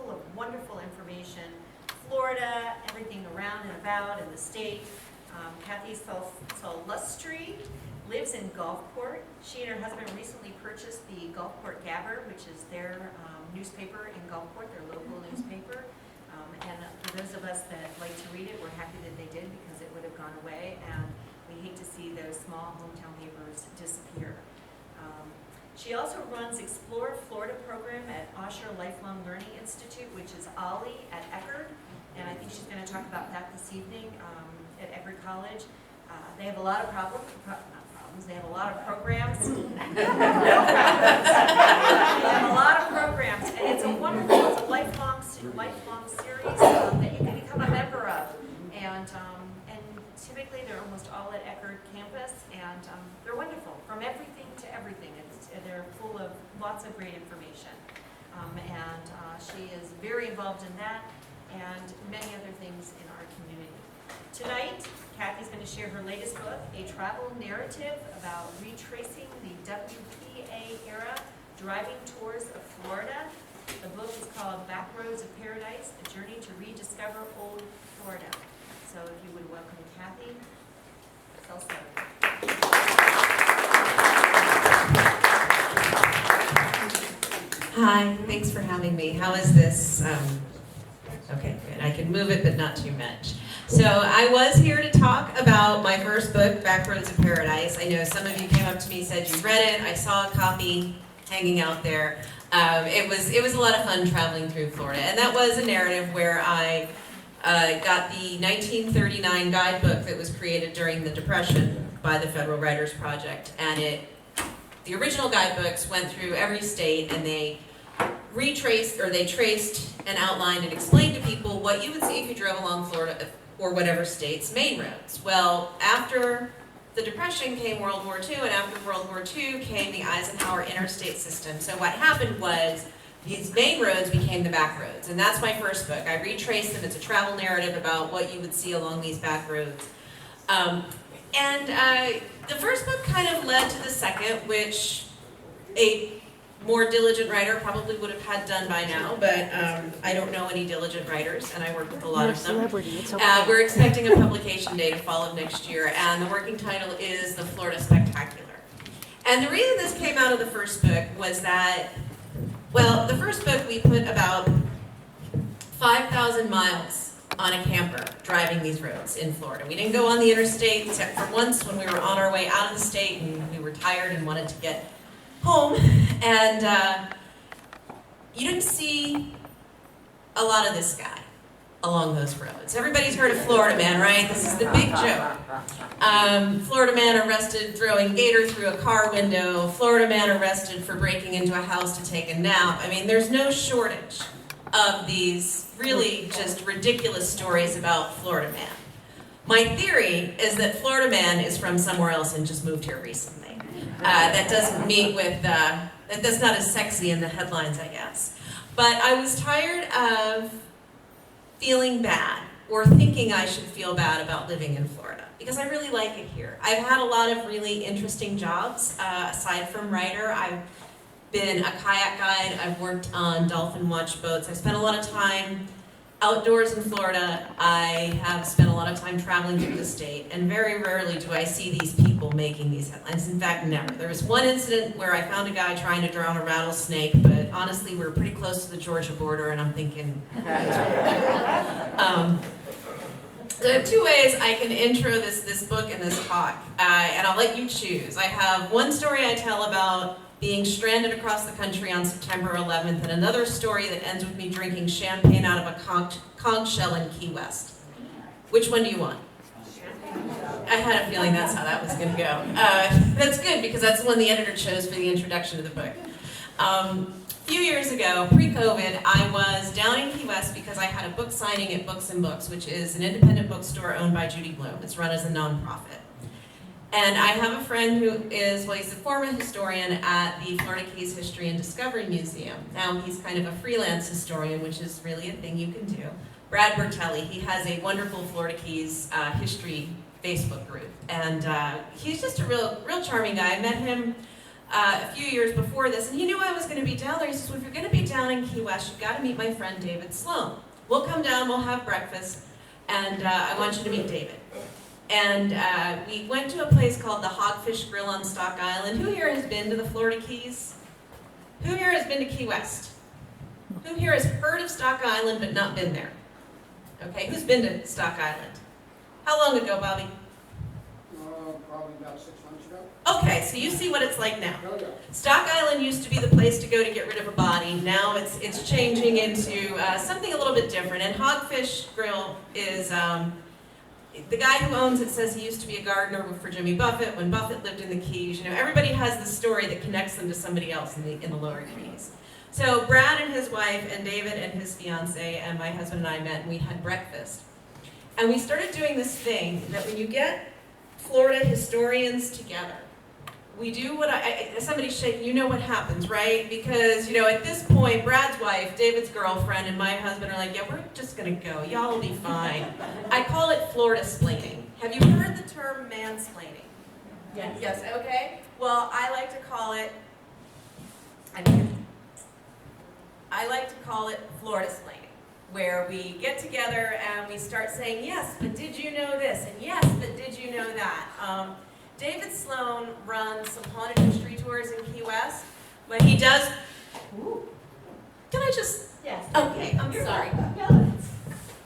full of wonderful information. Florida, everything around and about in the state. Cathy Salustri lives in Gulfport. She and her husband recently purchased the Gulfport Gabber, which is their newspaper in Gulfport, their local newspaper. And for those of us that like to read it, we're happy that they did because it would have gone away, and we hate to see those small hometown papers disappear. She also runs Explore Florida program at Osher Lifelong Learning Institute, which is OLLI at Eckerd, and I think she's going to talk about that this evening at Eckerd College. They have a lot of they have a lot of programs. They have a lot of programs, and it's a wonderful, it's a lifelong series that you can become a member of. And typically they're almost all at Eckerd campus, and they're wonderful, from everything to everything. They're full of lots of great information. She is very involved in that and many other things in our community. Tonight, Cathy's going to share her latest book, a travel narrative about retracing the WPA-era driving tours of Florida. The book is called Backroads of Paradise, a journey to rediscover old Florida. So if you would welcome Cathy Salustri. Hi, thanks for having me. How is this? Okay, good. I can move it, but not too much. So I was here to talk about my first book, Backroads of Paradise. I know some of you came up to me and said you read it. I saw a copy hanging out there. It was a lot of fun traveling through Florida, and that was a narrative where I got the 1939 guidebook that was created during the Depression by the Federal Writers Project, and the original guidebooks went through every state, and they traced and outlined and explained to people what you would see if you drove along Florida or whatever state's main roads. Well, after the Depression came World War II, and after World War II came the Eisenhower interstate system. So what happened was these main roads became the back roads, and that's my first book. I retraced them. It's a travel narrative about what you would see along these back roads. The first book kind of led to the second, which a more diligent writer probably would have had done by now, but I don't know any diligent writers, and I work with a lot of them. It's okay. We're expecting a publication date fall of next year, and the working title is The Florida Spectacular. And the reason this came out of the first book was that, well, the first book we put about 5,000 miles on a camper driving these roads in Florida. We didn't go on the interstate except for once when we were on our way out of the state and we were tired and wanted to get home. And you didn't see a lot of this guy along those roads. Everybody's heard of Florida Man, right? This is the big joke. Florida Man arrested throwing gator through a car window. Florida Man arrested for breaking into a house to take a nap. I mean, there's no shortage of these really just ridiculous stories about Florida Man. My theory is that Florida Man is from somewhere else and just moved here recently. That doesn't meet with, that's not as sexy in the headlines, I guess. But I was tired of feeling bad or thinking I should feel bad about living in Florida because I really like it here. I've had a lot of really interesting jobs aside from writer. I've been a kayak guide. I've worked on dolphin watch boats. I've spent a lot of time outdoors in Florida. I have spent a lot of time traveling through the state, and very rarely do I see these people making these headlines. In fact, never. There was one incident where I found a guy trying to drown a rattlesnake, but honestly, we were pretty close to the Georgia border, and I'm thinking, so I have two ways I can intro this book and this talk, and I'll let you choose. I have one story I tell about being stranded across the country on September 11th, and another story that ends with me drinking champagne out of a conch shell in Key West. Which one do you want? I had a feeling that's how that was going to go. That's good, because that's the one the editor chose for the introduction to the book. A few years ago, pre-COVID, I was down in Key West because I had a book signing at Books and Books, which is an independent bookstore owned by Judy Blume. It's run as a nonprofit. And I have a friend who is, well, he's a former historian at the Florida Keys History and Discovery Museum. Now he's kind of a freelance historian, which is really a thing you can do. Brad Bertelli, he has a wonderful Florida Keys history Facebook group. And he's just a real charming guy. I met him a few years before this, and he knew I was going to be down there. He says, well, if you're going to be down in Key West, you've got to meet my friend David Sloan. We'll come down, we'll have breakfast, and I want you to meet David. And we went to a place called the Hogfish Grill on Stock Island. Who here has been to the Florida Keys? Who here has been to Key West? Who here has heard of Stock Island but not been there? Okay, who's been to Stock Island? How long ago, Bobby? Probably about 6 months ago. Okay, so you see what it's like now. Oh, yeah. Stock Island used to be the place to go to get rid of a body. Now it's changing into something a little bit different. And Hogfish Grill is, the guy who owns it says he used to be a gardener for Jimmy Buffett when Buffett lived in the Keys. You know, everybody has the story that connects them to somebody else in the lower Keys. So Brad and his wife and David and his fiance and my husband and I met and we had breakfast. And we started doing this thing that when you get Florida historians together, we do what somebody's shaking, you know what happens, right? Because, you know, at this point, Brad's wife, David's girlfriend, and my husband are like, yeah, we're just gonna go, y'all will be fine. I call it Florida-splaining. Have you heard the term mansplaining? Yes. Yes, okay. Well, I like to call it Florida-splaining, where we get together and we start saying, yes, but did you know this? And yes, but did you know that? David Sloan runs some haunted history tours in Key West, but he does, can I just, Yes. okay, I'm sorry. No.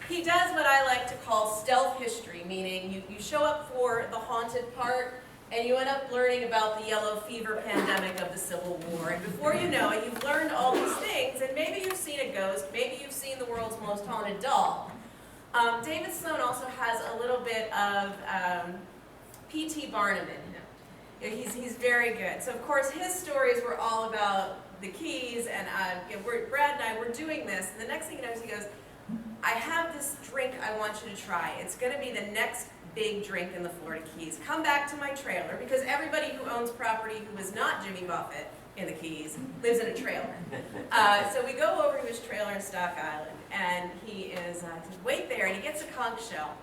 He does what I like to call stealth history, meaning you show up for the haunted part and you end up learning about the yellow fever pandemic of the Civil War. And before you know it, you've learned all these things, and maybe you've seen a ghost, maybe you've seen the world's most haunted doll. David Sloan also has a little bit of P.T. Barnum in him. He's very good. So of course his stories were all about the Keys, and Brad and I were doing this, and the next thing you know is he goes, I have this drink I want you to try. It's going to be the next big drink in the Florida Keys. Come back to my trailer, because everybody who owns property who is not Jimmy Buffett in the Keys lives in a trailer. So we go over to his trailer in Stock Island, and he says, wait there, and he gets a conch shell,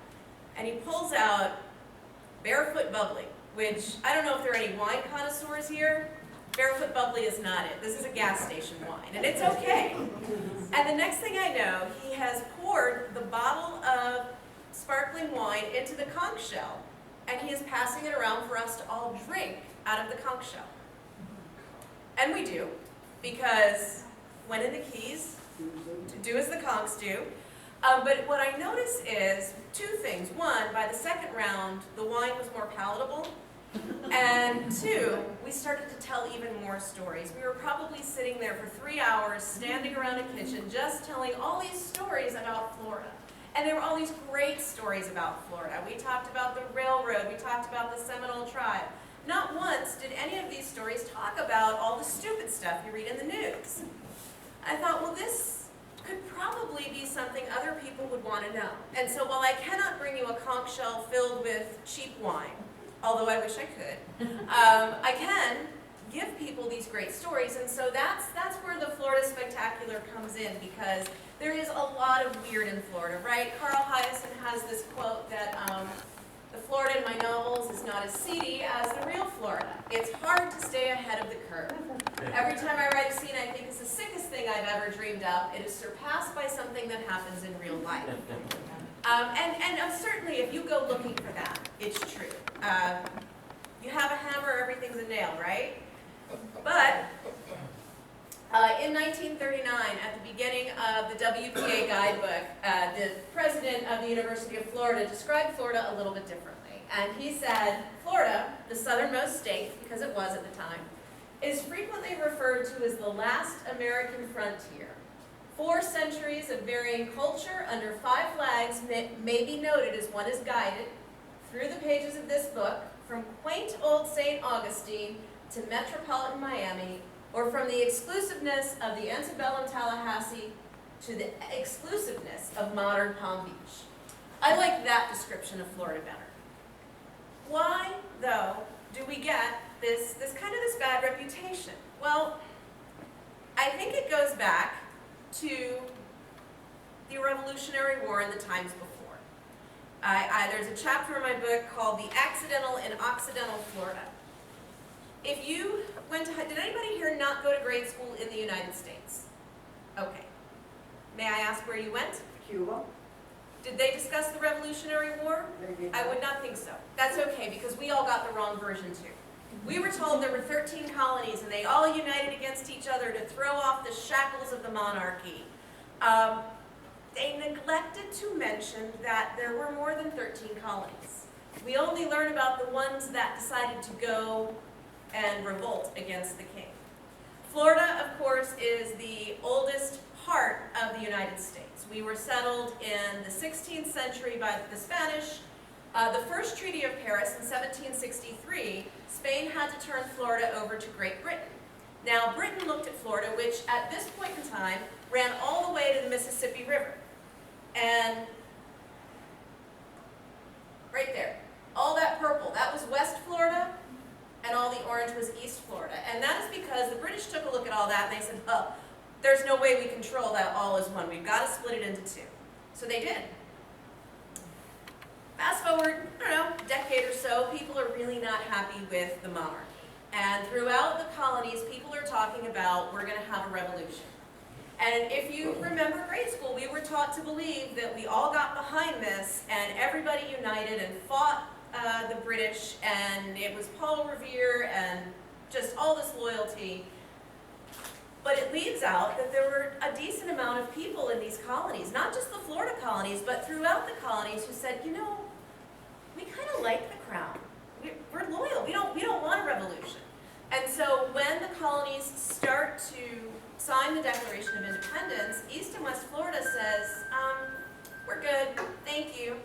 and he pulls out Barefoot Bubbly, which I don't know if there are any wine connoisseurs here. Barefoot Bubbly is not it. This is a gas station wine, and it's okay. And the next thing I know, he has poured the bottle of sparkling wine into the conch shell, and he is passing it around for us to all drink out of the conch shell. And we do, because when in the Keys, do as the conchs do. But what I notice is two things. One, by the second round, the wine was more palatable. And two, we started to tell even more stories. We were probably sitting there for 3 hours, standing around a kitchen, just telling all these stories about Florida. And there were all these great stories about Florida. We talked about the railroad, we talked about the Seminole tribe. Not once did any of these stories talk about all the stupid stuff you read in the news. I thought, well, this could probably be something other people would want to know. And so while I cannot bring you a conch shell filled with cheap wine, although I wish I could, I can give people these great stories. And so that's where the Florida Spectacular comes in, because there is a lot of weird in Florida, right? Carl Hyacin has this quote that the Florida in my novels is not as seedy as the real Florida. It's hard to stay ahead of the curve. Every time I write a scene I think it's the sickest thing I've ever dreamed up, it is surpassed by something that happens in real life. And certainly if you go looking for that, it's true. You have a hammer, everything's a nail, right? But in 1939, at the beginning of the WPA guidebook, the president of the University of Florida described Florida a little bit differently. And he said, Florida, the southernmost state, because it was at the time, is frequently referred to as the last American frontier. 4 centuries of varying culture under 5 flags may be noted as one is guided through the pages of this book, from quaint old St. Augustine to metropolitan Miami, or from the exclusiveness of the antebellum Tallahassee to the exclusiveness of modern Palm Beach. I like that description of Florida better. Why, though, do we get this bad reputation? Well, I think it goes back to the Revolutionary War and the times before. There's a chapter in my book called The Accidental in Occidental Florida. if you went to, did anybody here not go to grade school in the United States? Okay. May I ask where you went? Cuba. Did they discuss the Revolutionary War? Maybe. I would not think so. That's okay, because we all got the wrong version too. We were told there were 13 colonies and they all united against each other to throw off the shackles of the monarchy. They neglected to mention that there were more than 13 colonies. We only learn about the ones that decided to go and revolt against the king. Florida, of course, is the oldest part of the United States. We were settled in the 16th century by the Spanish. The first Treaty of Paris in 1763, Spain had to turn Florida over to Great Britain. Now, Britain looked at Florida, which at this point in time ran all the way to the Mississippi River. And right there, all that purple, that was West Florida, and all the orange was East Florida. And that is because the British took a look at all that and they said, oh, there's no way we control that all as one. We've got to split it into two. So they did. Fast forward, I don't know, a decade or so, people are really not happy with the monarchy. And throughout the colonies, people are talking about, we're going to have a revolution. And if you remember grade school, we were taught to believe that we all got behind this and everybody united and fought the British, and it was Paul Revere and just all this loyalty. But it leaves out that there were a decent amount of people in these colonies, not just the Florida colonies, but throughout the colonies who said, you know, we kind of like the crown. We're loyal. We don't want a revolution. And so when the colonies start to sign the Declaration of Independence, East and West Florida says, we're good, thank you.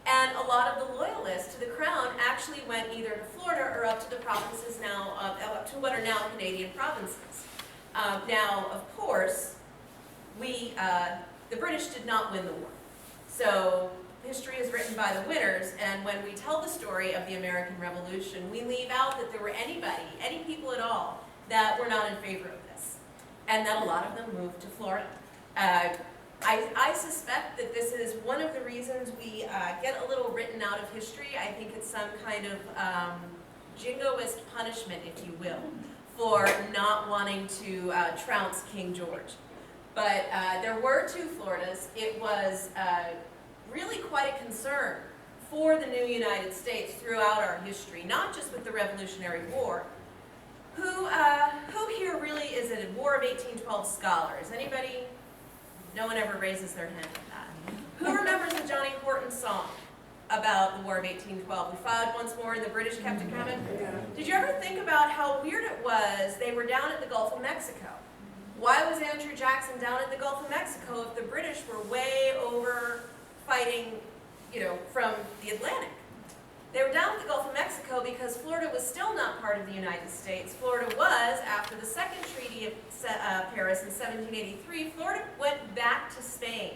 And a lot of the loyalists to the crown actually went either to Florida or up to the provinces now, up to what are now Canadian provinces. Now, of course, the British did not win the war. So history is written by the winners, and when we tell the story of the American Revolution, we leave out that there were any people at all, that were not in favor of this, and that a lot of them moved to Florida. I suspect that this is one of the reasons we get a little written out of history. I think it's some kind of jingoist punishment, if you will, for not wanting to trounce King George. But there were two Floridas. It was really quite a concern for the new United States throughout our history, not just with the Revolutionary War. Who here really is a War of 1812 scholar? Is anybody? No one ever raises their hand at that. Who remembers the Johnny Horton song about the War of 1812? We fought once more and the British kept it coming. Did you ever think about how weird it was they were down at the Gulf of Mexico? Why was Andrew Jackson down at the Gulf of Mexico if the British were way over fighting, from the Atlantic? They were down at the Gulf of Mexico because Florida was still not part of the United States. Florida was, after the Second Treaty of Paris in 1783, Florida went back to Spain.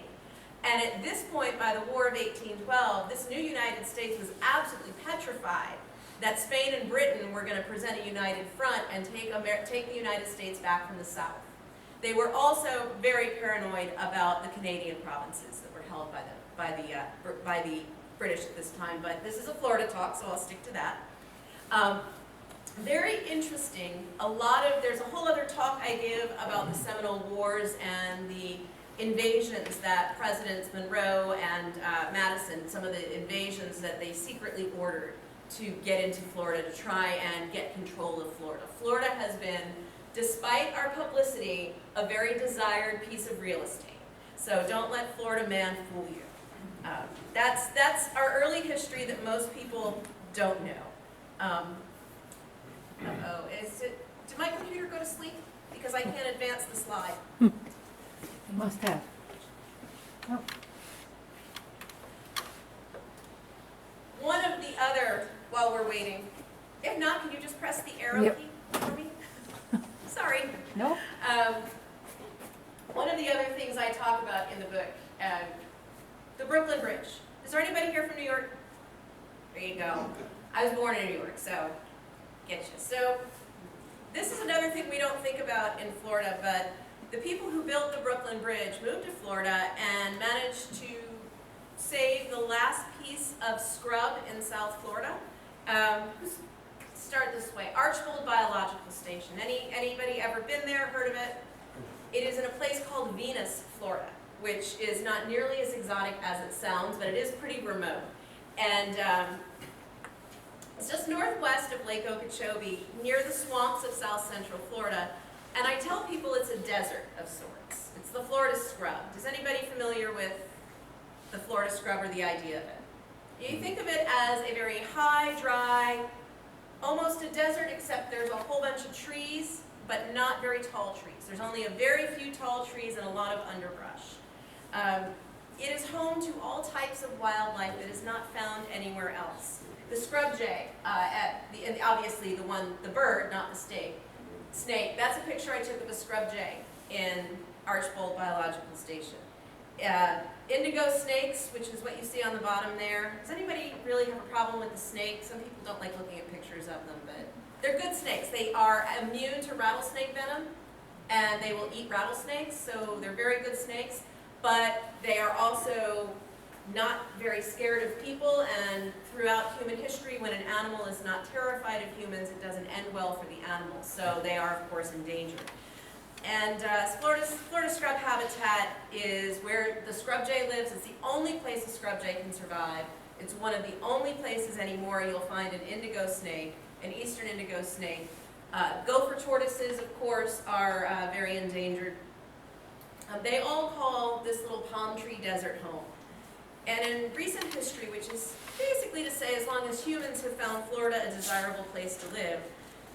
And at this point, by the War of 1812, this new United States was absolutely petrified that Spain and Britain were going to present a united front and take the United States back from the South. They were also very paranoid about the Canadian provinces that were held by the British at this time, but this is a Florida talk, so I'll stick to that. Very interesting. There's a whole other talk I give about the Seminole Wars and the invasions that Presidents Monroe and Madison, some of the invasions that they secretly ordered to get into Florida to try and get control of Florida. Florida has been, despite our publicity, a very desired piece of real estate. So don't let Florida man fool you. That's our early history that most people don't know. Did my computer go to sleep? Because I can't advance the slide. It must have. Oh. One of the other, while we're waiting, if not, can you just press the arrow Yep. key for me? Sorry. No? One of the other things I talk about in the book, the Brooklyn Bridge. Is there anybody here from New York? There you go. I was born in New York, so get you. So this is another thing we don't think about in Florida, but the people who built the Brooklyn Bridge moved to Florida and managed to save the last piece of scrub in South Florida. start this way. Archbold Biological Station. Anybody ever been there, heard of it? It is in a place called Venus, Florida, which is not nearly as exotic as it sounds, but it is pretty remote. And it's just northwest of Lake Okeechobee, near the swamps of south central Florida. And I tell people it's a desert of sorts. It's the Florida scrub. Is anybody familiar with the Florida scrub or the idea of it? You think of it as a very high, dry, almost a desert, except there's a whole bunch of trees, but not very tall trees. There's only a very few tall trees and a lot of underbrush. It is home to all types of wildlife that is not found anywhere else. The scrub jay, and obviously the bird, not the snake. That's a picture I took of a scrub jay in Archbold Biological Station. Indigo snakes, which is what you see on the bottom there. Does anybody really have a problem with the snake? Some people don't like looking at pictures of them, but they're good snakes. They are immune to rattlesnake venom, and they will eat rattlesnakes, so they're very good snakes. But they are also not very scared of people, and throughout human history, when an animal is not terrified of humans, it doesn't end well for the animals. So they are, of course, endangered. And Florida scrub habitat is where the scrub jay lives. It's the only place a scrub jay can survive. It's one of the only places anymore you'll find an indigo snake, an eastern indigo snake. Gopher tortoises, of course, are very endangered. They all call this little palm tree desert home. And in recent history, which is basically to say as long as humans have found Florida a desirable place to live,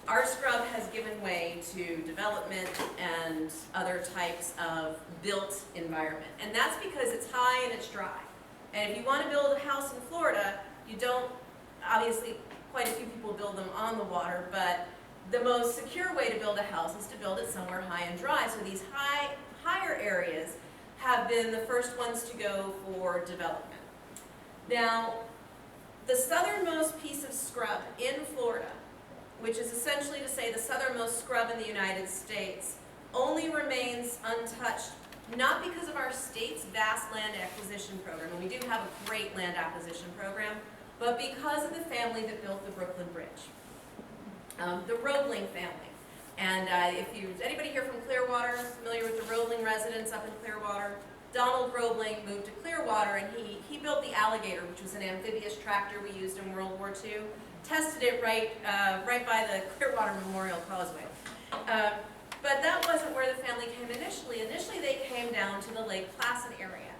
our scrub has given way to development and other types of built environment. And that's because it's high and it's dry. And if you want to build a house in Florida, you don't, obviously quite a few people build them on the water, but the most secure way to build a house is to build it somewhere high and dry. So these higher areas have been the first ones to go for development. Now, the southernmost piece of scrub in Florida, which is essentially to say the southernmost scrub in the United States, only remains untouched, not because of our state's vast land acquisition program, and we do have a great land acquisition program, but because of the family that built the Brooklyn Bridge, the Roebling family. And anybody here from Clearwater, familiar with the Roebling residents up in Clearwater? Donald Roebling moved to Clearwater, and he built the Alligator, which was an amphibious tractor we used in World War II. Tested it right by the Clearwater Memorial Causeway. But that wasn't where the family came initially. Initially, they came down to the Lake Placid area.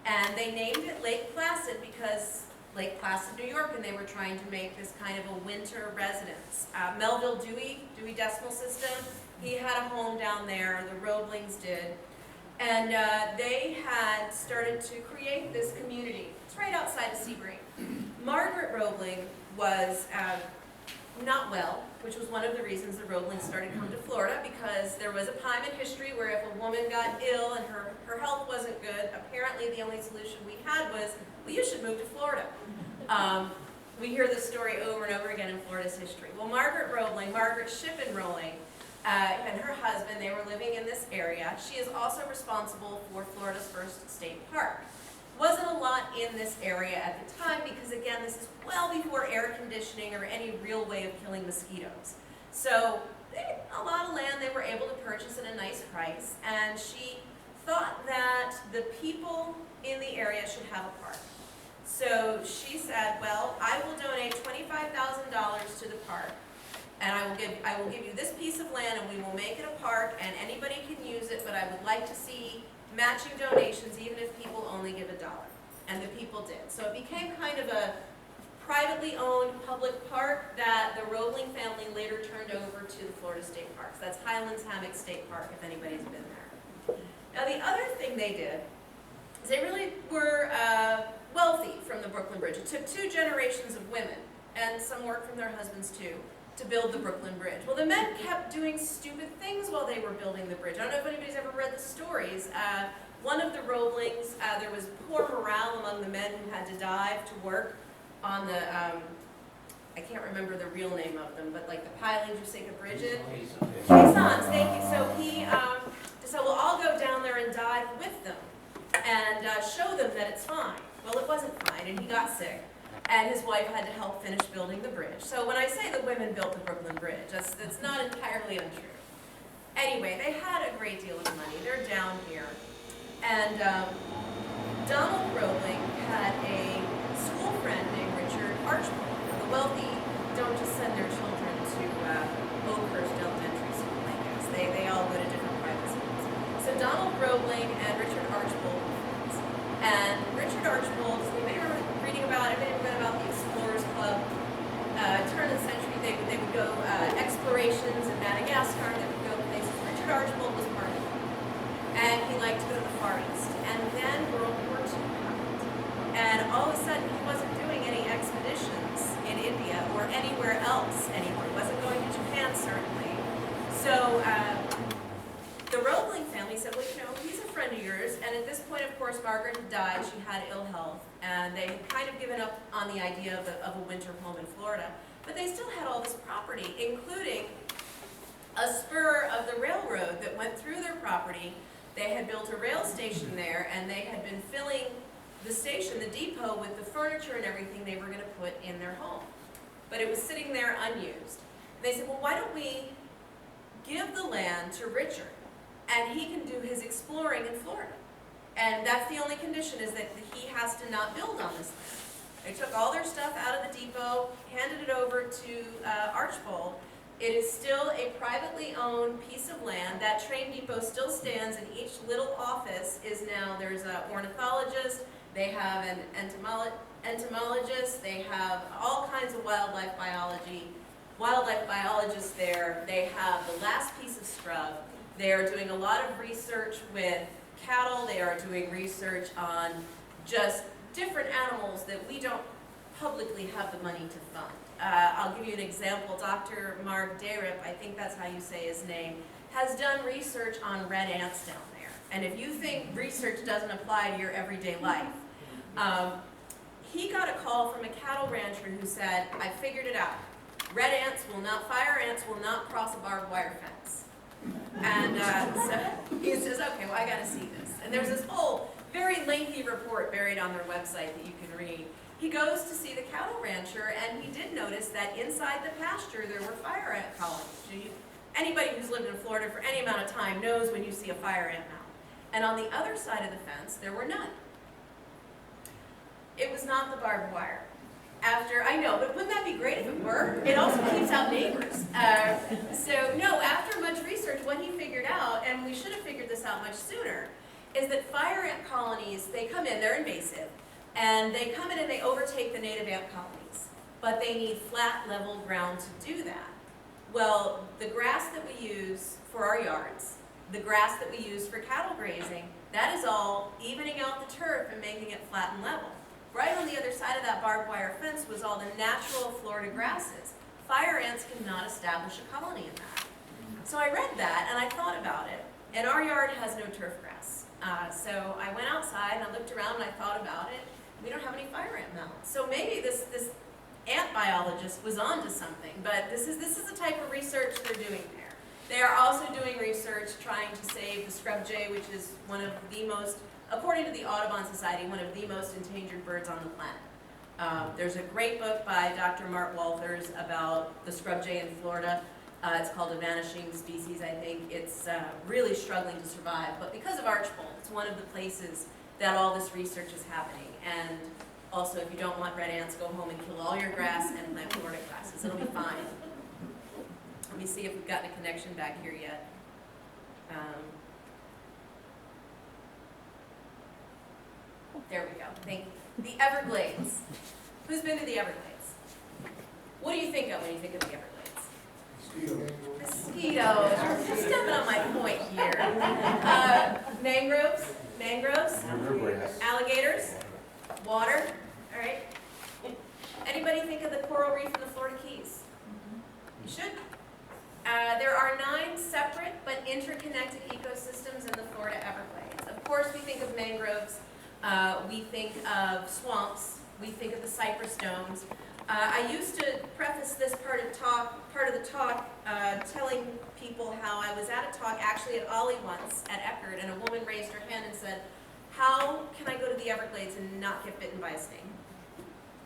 And they named it Lake Placid because Lake Placid, New York, and they were trying to make this kind of a winter residence. Melville Dewey Decimal System, he had a home down there, the Roeblings did. And they had started to create this community. It's right outside of Sebring. Margaret Roebling was not well, which was one of the reasons the Roeblings started coming to Florida, because there was a time in history where if a woman got ill and her health wasn't good, apparently the only solution we had was, well, you should move to Florida. We hear this story over and over again in Florida's history. Well, Margaret Shippen Roebling, and her husband, they were living in this area. She is also responsible for Florida's first state park. Wasn't a lot in this area at the time because, again, this is well before air conditioning or any real way of killing mosquitoes. So a lot of land they were able to purchase at a nice price, and she thought that the people in the area should have a park. So she said, well, I will donate $25,000 to the park, and I will give you this piece of land, and we will make it a park, and anybody can use it, but I would like to see matching donations even if people only give $1. And the people did. So it became kind of a privately owned public park that the Roebling family later turned over to the Florida State Parks. That's Highlands Hammock State Park, if anybody's been there. Now the other thing they did is they really were wealthy from the Brooklyn Bridge. It took 2 generations of women, and some work from their husbands too, to build the Brooklyn Bridge. Well, the men kept doing stupid things while they were building the bridge. I don't know if anybody's ever read the stories. One of the Roeblings, there was poor morale among the men who had to dive to work on the, I can't remember the real name of them, but like the pilings you sink a bridge in. Caissons, thank you. So he said, well, I'll go down there and dive with them and show them that it's fine. Well, it wasn't fine, and he got sick. and his wife had to help finish building the bridge. So when I say the women built the Brooklyn Bridge, that's not entirely untrue. Anyway, they had a great deal of money. They're down here. And Donald Roebling had a school friend named Richard Archibald. The wealthy don't just send their children to Oakhurst Elementary School, I guess. They all go to different private schools. So Donald Roebling and Richard Archibald were friends. And Richard Archibald, does anybody remember reading about it? Anybody read about the Explorers Club? Turn of the century, they would go explorations in Madagascar, they would go places. Richard Archibald was part of it. And he liked to go to the Far East. And then World War II happened. And all of a sudden, he wasn't doing any expeditions in India or anywhere else anymore. He wasn't going to Japan, certainly. So the Roebling family said, well, you know, he's a friend of yours. And at this point, of course, Margaret had died. She had ill health. And they had kind of given up on the idea of a winter home in Florida. But they still had all this property, including a spur of the railroad that went through their property. They had built a rail station there, and they had been filling the station, the depot, with the furniture and everything they were going to put in their home. But it was sitting there unused. They said, well, why don't we give the land to Richard, and he can do his exploring in Florida. And that's the only condition, is that he has to not build on this land. They took all their stuff out of the depot, handed it over to Archibald. It is still a privately owned piece of land. That train depot still stands, and each little office is now, there's an ornithologist, they have an entomologist, they have all kinds of wildlife biologists there. They have the last piece of scrub. They are doing a lot of research with cattle. They are doing research on just different animals that we don't publicly have the money to fund. I'll give you an example. Dr. Mark Derip, I think that's how you say his name, has done research on red ants down there. And if you think research doesn't apply to your everyday life, he got a call from a cattle rancher who said, I figured it out. Fire ants will not cross a barbed wire fence. And so he says, okay, well, I got to see this. And there's this whole very lengthy report buried on their website that you can read. He goes to see the cattle rancher, and he did notice that inside the pasture there were fire ant colonies. Anybody who's lived in Florida for any amount of time knows when you see a fire ant mound. And on the other side of the fence, there were none. It was not the barbed wire. I know, but wouldn't that be great if it were? It also keeps out neighbors. After much research, what he figured out, and we should have figured this out much sooner, is that fire ant colonies, they come in, they're invasive, and they come in and they overtake the native ant colonies. But they need flat, level ground to do that. Well, the grass that we use for our yards, the grass that we use for cattle grazing, that is all evening out the turf and making it flat and level. Right on the other side of that barbed wire fence was all the natural Florida grasses. Fire ants cannot establish a colony in that. So I read that and I thought about it. And our yard has no turf grass. So I went outside and I looked around and I thought about it. We don't have any fire ant mounds. So maybe this ant biologist was onto something, but this is the type of research they're doing there. They are also doing research trying to save the scrub jay, which is one of the most, according to the Audubon Society, one of the most endangered birds on the planet. There's a great book by Dr. Mark Walters about the scrub jay in Florida. It's called A Vanishing Species, I think. It's really struggling to survive, but because of Archibald, it's one of the places that all this research is happening. And also, if you don't want red ants, go home and kill all your grass and plant Florida grasses. It'll be fine. Let me see if we've gotten a connection back here yet. There we go. Thank you. The Everglades. Who's been to the Everglades? What do you think of when you think of the Everglades? Mosquitoes. You're stepping on my point here. Mangroves. Alligators. Water. All right. Anybody think of the coral reef in the Florida Keys? You should. There are 9 separate but interconnected ecosystems in the Florida Everglades. Of course, we think of mangroves. We think of swamps. We think of the cypress domes. I used to preface this part of the talk, telling people how I was at a talk actually at Ollie once at Eckerd, and a woman raised her hand and said, "How can I go to the Everglades and not get bitten by a snake?"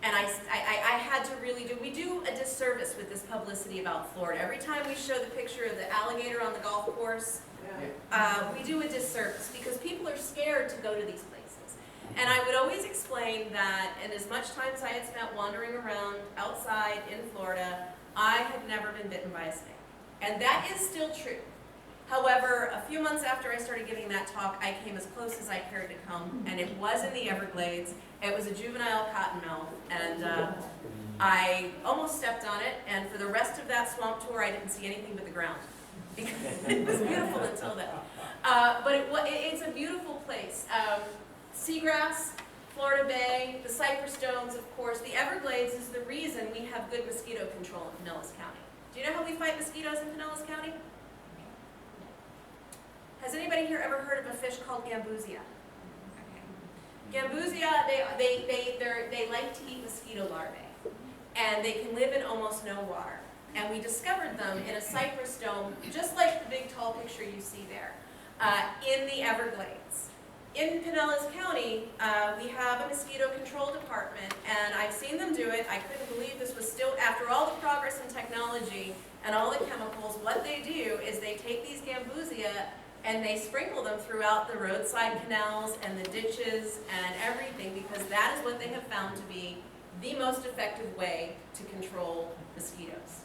And I had to really we do a disservice with this publicity about Florida. Every time we show the picture of the alligator on the golf course, we do a disservice because people are scared to go to these places. And I would always explain that, and as much time as I had spent wandering around outside in Florida, I had never been bitten by a snake. And that is still true. However, a few months after I started giving that talk, I came as close as I cared to come, and it was in the Everglades. It was a juvenile cottonmouth, and I almost stepped on it, and for the rest of that swamp tour, I didn't see anything but the ground. Because it was beautiful until then. But it's a beautiful place. Seagrass, Florida Bay, the cypress domes, of course. The Everglades is the reason we have good mosquito control in Pinellas County. Do you know how we fight mosquitoes in Pinellas County? Has anybody here ever heard of a fish called gambusia? Okay. Gambusia, they like to eat mosquito larvae, and they can live in almost no water. And we discovered them in a cypress dome, just like the big tall picture you see there, in the Everglades. In Pinellas County, we have a mosquito control department, and I've seen them do it. I couldn't believe this was still, after all the progress in technology and all the chemicals, what they do is they take these gambusia and they sprinkle them throughout the roadside canals and the ditches and everything, because that is what they have found to be the most effective way to control mosquitoes.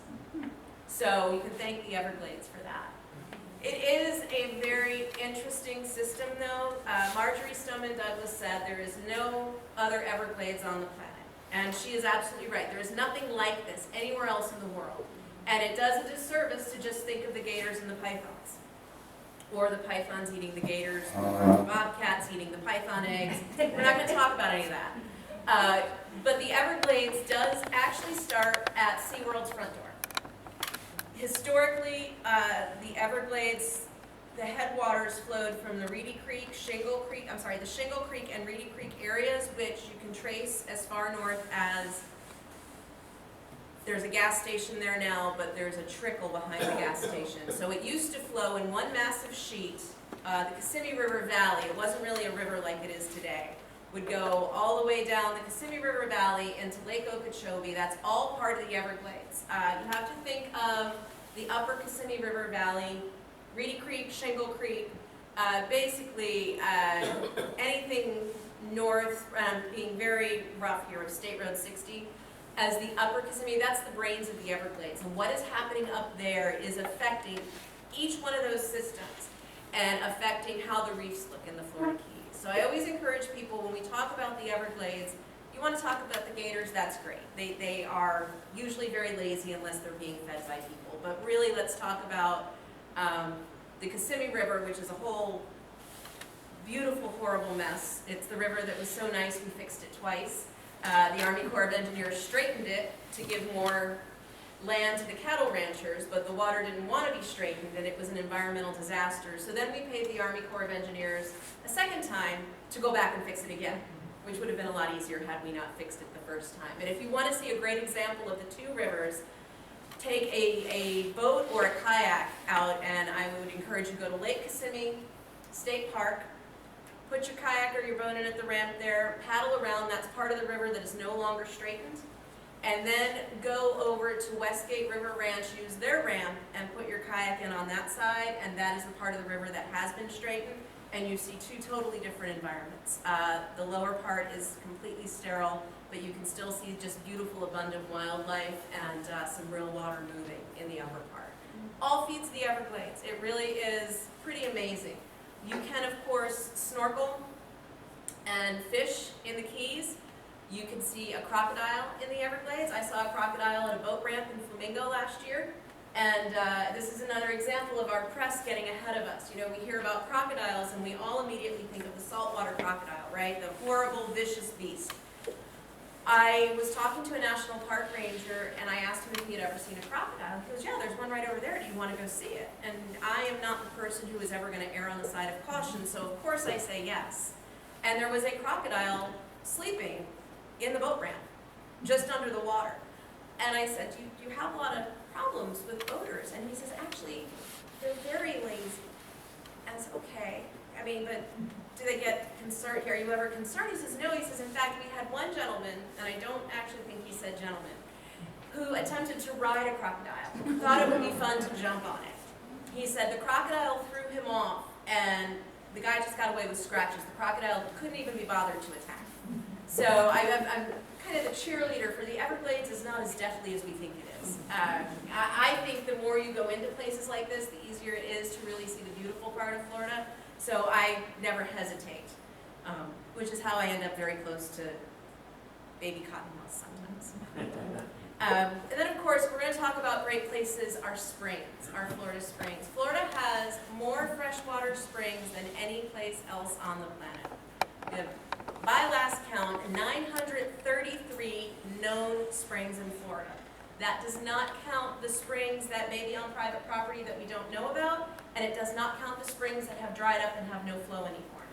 So you can thank the Everglades for that. It is a very interesting system, though. Marjorie Stoneman Douglas said there is no other Everglades on the planet. And she is absolutely right. There is nothing like this anywhere else in the world. And it does a disservice to just think of the gators and the pythons. Or the pythons eating the gators, or the bobcats eating the python eggs. We're not going to talk about any of that. But the Everglades does actually start at SeaWorld's front door. Historically, the Everglades, the headwaters flowed from the Reedy Creek, the Shingle Creek and Reedy Creek areas, which you can trace as far north as, there's a gas station there now, but there's a trickle behind the gas station. So it used to flow in one massive sheet. The Kissimmee River Valley, it wasn't really a river like it is today, would go all the way down the Kissimmee River Valley into Lake Okeechobee. That's all part of the Everglades. You have to think of the upper Kissimmee River Valley, Reedy Creek, Shingle Creek, basically anything north, being very rough here, of State Road 60, as the upper Kissimmee. That's the brains of the Everglades. And what is happening up there is affecting each one of those systems and affecting how the reefs look in the Florida Keys. So I always encourage people, when we talk about the Everglades, you want to talk about the gators, that's great. They are usually very lazy unless they're being fed by people. But really, let's talk about the Kissimmee River, which is a whole beautiful, horrible mess. It's the river that was so nice we fixed it twice. The Army Corps of Engineers straightened it to give more land to the cattle ranchers, but the water didn't want to be straightened, and it was an environmental disaster. So then we paid the Army Corps of Engineers a second time to go back and fix it again, which would have been a lot easier had we not fixed it the first time. And if you want to see a great example of the two rivers, take a boat or a kayak out, and I would encourage you to go to Lake Kissimmee State Park, put your kayak or your boat in at the ramp there, paddle around, that's part of the river that is no longer straightened, and then go over to Westgate River Ranch, use their ramp, and put your kayak in on that side, and that is the part of the river that has been straightened, and you see two totally different environments. The lower part is completely sterile, but you can still see just beautiful, abundant wildlife and some real water moving in the upper part. All feeds the Everglades. It really is pretty amazing. You can, of course, snorkel and fish in the Keys. You can see a crocodile in the Everglades. I saw a crocodile at a boat ramp in Flamingo last year. And this is another example of our press getting ahead of us. You know, we hear about crocodiles and we all immediately think of the saltwater crocodile, right? The horrible, vicious beast. I was talking to a national park ranger and I asked him if he had ever seen a crocodile. He goes, yeah, there's one right over there. Do you want to go see it? And I am not the person who is ever going to err on the side of caution, so of course I say yes. And there was a crocodile sleeping in the boat ramp, just under the water. And I said, do you have a lot of problems with odors? And he says, actually, they're very lazy. And I said, okay. I mean, but do they get concerned here? Are you ever concerned? He says, no. He says, in fact, we had one gentleman, and I don't actually think he said gentleman, who attempted to ride a crocodile. Thought it would be fun to jump on it. He said the crocodile threw him off, and the guy just got away with scratches. The crocodile couldn't even be bothered to attack. So I'm kind of the cheerleader for the Everglades is not as deathly as we think it is. I think the more you go into places like this, the easier it is to really see the beautiful part of Florida. So I never hesitate, which is how I end up very close to baby cottonmouths sometimes. And then, of course, we're going to talk about great places, our springs, our Florida springs. Florida has more freshwater springs than any place else on the planet. We have, by last count, 933 known springs in Florida. That does not count the springs that may be on private property that we don't know about, and it does not count the springs that have dried up and have no flow anymore.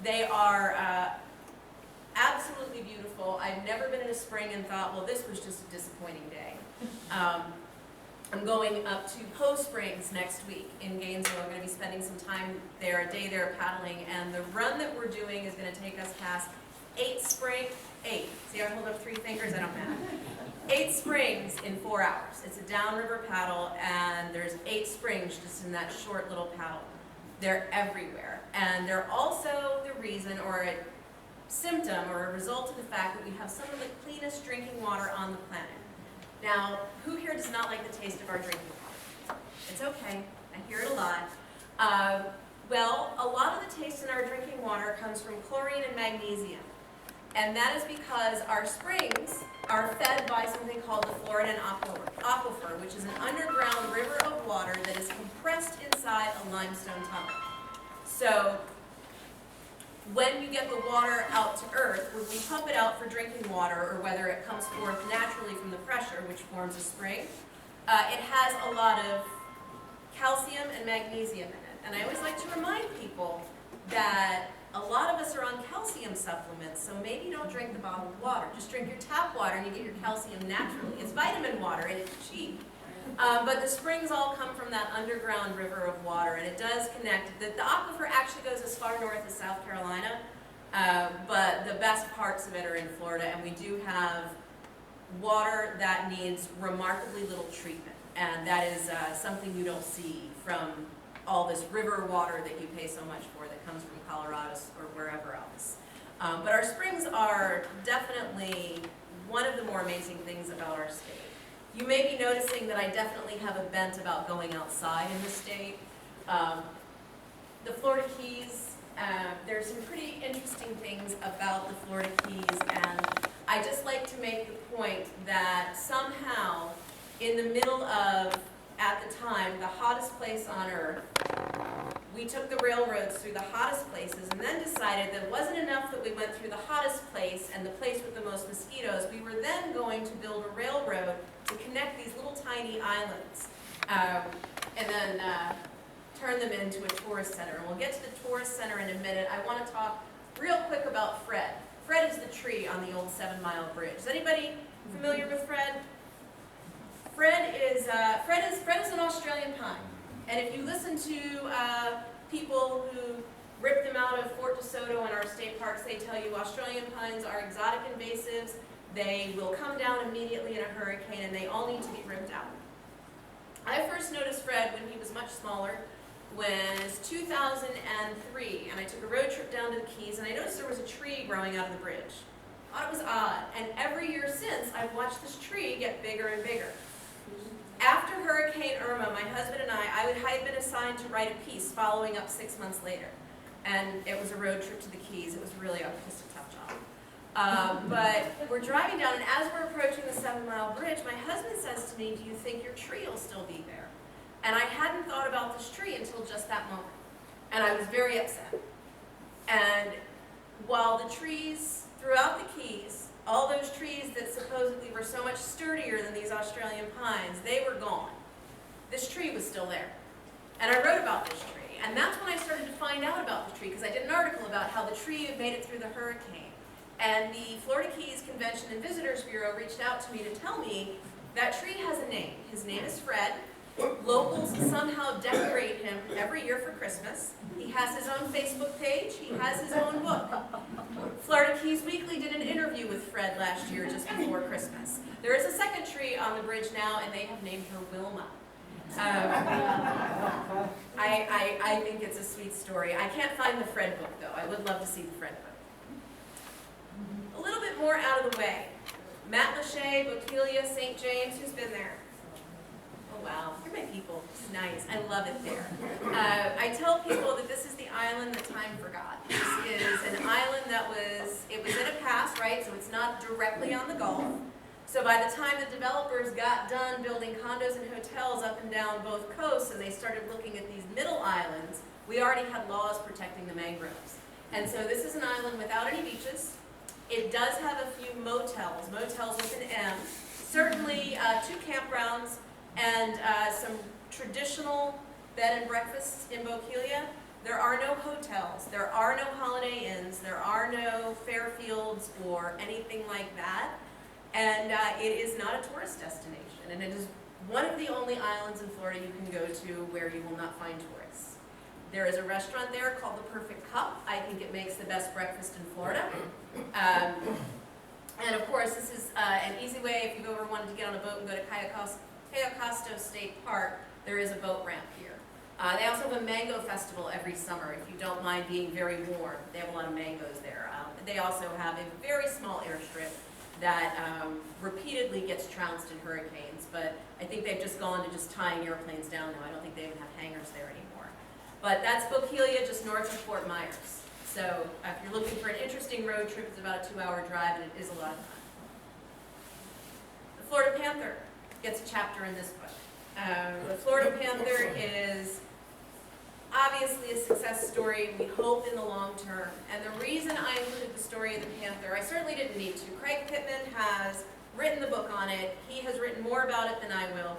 They are absolutely beautiful. I've never been in a spring and thought, well, this was just a disappointing day. I'm going up to Poe Springs next week in Gainesville. I'm going to be spending some time there, a day there paddling, and the run that we're doing is going to take us past 8 springs. See, I hold up 3 fingers, I don't matter. 8 springs in 4 hours. It's a downriver paddle, and there's 8 springs just in that short little paddle. They're everywhere, and they're also the reason, or a symptom, or a result of the fact that we have some of the cleanest drinking water on the planet. Now, who here does not like the taste of our drinking water? It's okay, I hear it a lot. Well, a lot of the taste in our drinking water comes from chlorine and magnesium. And that is because our springs are fed by something called the Floridan aquifer, which is an underground river of water that is compressed inside a limestone tunnel. So when you get the water out to earth, when we pump it out for drinking water, or whether it comes forth naturally from the pressure, which forms a spring, it has a lot of calcium and magnesium in it. And I always like to remind people that a lot of us are on calcium supplements, so maybe don't drink the bottled water. Just drink your tap water and you get your calcium naturally. It's vitamin water and it's cheap. But the springs all come from that underground river of water, and it does connect. The aquifer actually goes as far north as South Carolina, but the best parts of it are in Florida, and we do have water that needs remarkably little treatment, and that is something you don't see from all this river water that you pay so much for that comes from Colorado or wherever else. But our springs are definitely one of the more amazing things about our state. You may be noticing that I definitely have a bent about going outside in the state. The Florida Keys, there's some pretty interesting things about the Florida Keys, and I just like to make the point that somehow in the middle of, at the time, the hottest place on earth, we took the railroads through the hottest places and then decided that it wasn't enough that we went through the hottest place and the place with the most mosquitoes. We were then going to build a railroad to connect these little tiny islands and then turn them into a tourist center. And we'll get to the tourist center in a minute. I want to talk real quick about Fred. Fred is the tree on the old 7 Mile Bridge. Is anybody familiar with Fred? Fred is an Australian pine. And if you listen to people who rip them out of Fort DeSoto and our state parks, they tell you Australian pines are exotic invasives. They will come down immediately in a hurricane, and they all need to be ripped out. I first noticed Fred when he was much smaller, was 2003, and I took a road trip down to the Keys, and I noticed there was a tree growing out of the bridge. I thought it was odd, and every year since, I've watched this tree get bigger and bigger. After Hurricane Irma, my husband and I had been assigned to write a piece following up 6 months later. And it was a road trip to the Keys. It was really just a tough job. But we're driving down, and as we're approaching the 7 Mile Bridge, my husband says to me, "Do you think your tree will still be there?" And I hadn't thought about this tree until just that moment. And I was very upset. And while the trees throughout the Keys, all those trees that supposedly were so much sturdier than these Australian pines, they were gone. This tree was still there. And I wrote about this tree. And that's when I started to find out about the tree, because I did an article about how the tree had made it through the hurricane. And the Florida Keys Convention and Visitors Bureau reached out to me to tell me that tree has a name. His name is Fred. Locals somehow decorate him every year for Christmas. He has his own Facebook page. He has his own book. Florida Keys Weekly did an interview with Fred last year just before Christmas. There is a second tree on the bridge now, and they have named her Wilma. I think it's a sweet story. I can't find the Fred book, though. I would love to see the Fred book. A little bit more out of the way. Matt Lachey, Bokeelia, St. James, who's been there? Oh wow, you're my people. It's nice. I love it there. I tell people that this is the island that time forgot. This is an island that it was in a pass, right? So it's not directly on the Gulf. So by the time the developers got done building condos and hotels up and down both coasts and they started looking at these middle islands, we already had laws protecting the mangroves. And so this is an island without any beaches. It does have a few motels with an M, certainly 2 campgrounds, and some traditional bed and breakfasts in Bokeelia. There are no hotels, there are no Holiday Inns, there are no Fairfields or anything like that. And it is not a tourist destination, and it is one of the only islands in Florida you can go to where you will not find tourists. There is a restaurant there called The Perfect Cup. I think it makes the best breakfast in Florida. And of course, this is an easy way if you've ever wanted to get on a boat and go to Cayo Costo State Park. There is a boat ramp here. They also have a mango festival every summer if you don't mind being very warm. They have a lot of mangoes there. They also have a very small airstrip that repeatedly gets trounced in hurricanes, but I think they've just gone to just tying airplanes down now. I don't think they even have hangars there anymore. But that's Bokeelia, just north of Fort Myers. So if you're looking for an interesting road trip, it's about a 2-hour drive, and it is a lot of fun. The Florida Panther gets a chapter in this book. The Florida Panther is obviously a success story, we hope, in the long term. And the reason I included the story of the Panther, I certainly didn't need to. Craig Pittman has written the book on it. He has written more about it than I will.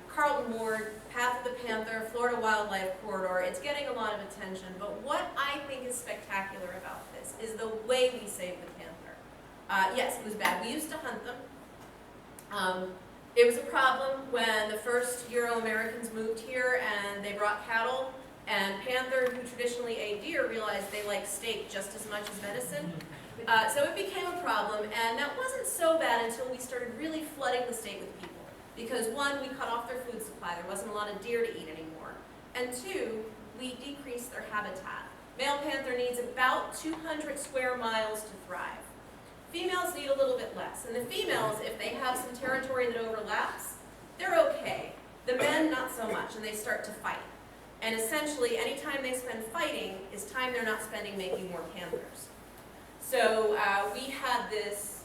Carlton Ward, Path of the Panther, Florida Wildlife Corridor, it's getting a lot of attention. But what I think is spectacular about this is the way we saved the panther. Yes, it was bad. We used to hunt them. It was a problem when the first Euro-Americans moved here and they brought cattle, and panther, who traditionally ate deer, realized they like steak just as much as venison. So it became a problem, and that wasn't so bad until we started really flooding the state with people. Because 1, we cut off their food supply, there wasn't a lot of deer to eat anymore. And 2, we decreased their habitat. Male panther needs about 200 square miles to thrive. Females need a little bit less, and the females, if they have some territory that overlaps, they're okay. The men, not so much, and they start to fight. And essentially, any time they spend fighting is time they're not spending making more panthers. So we had this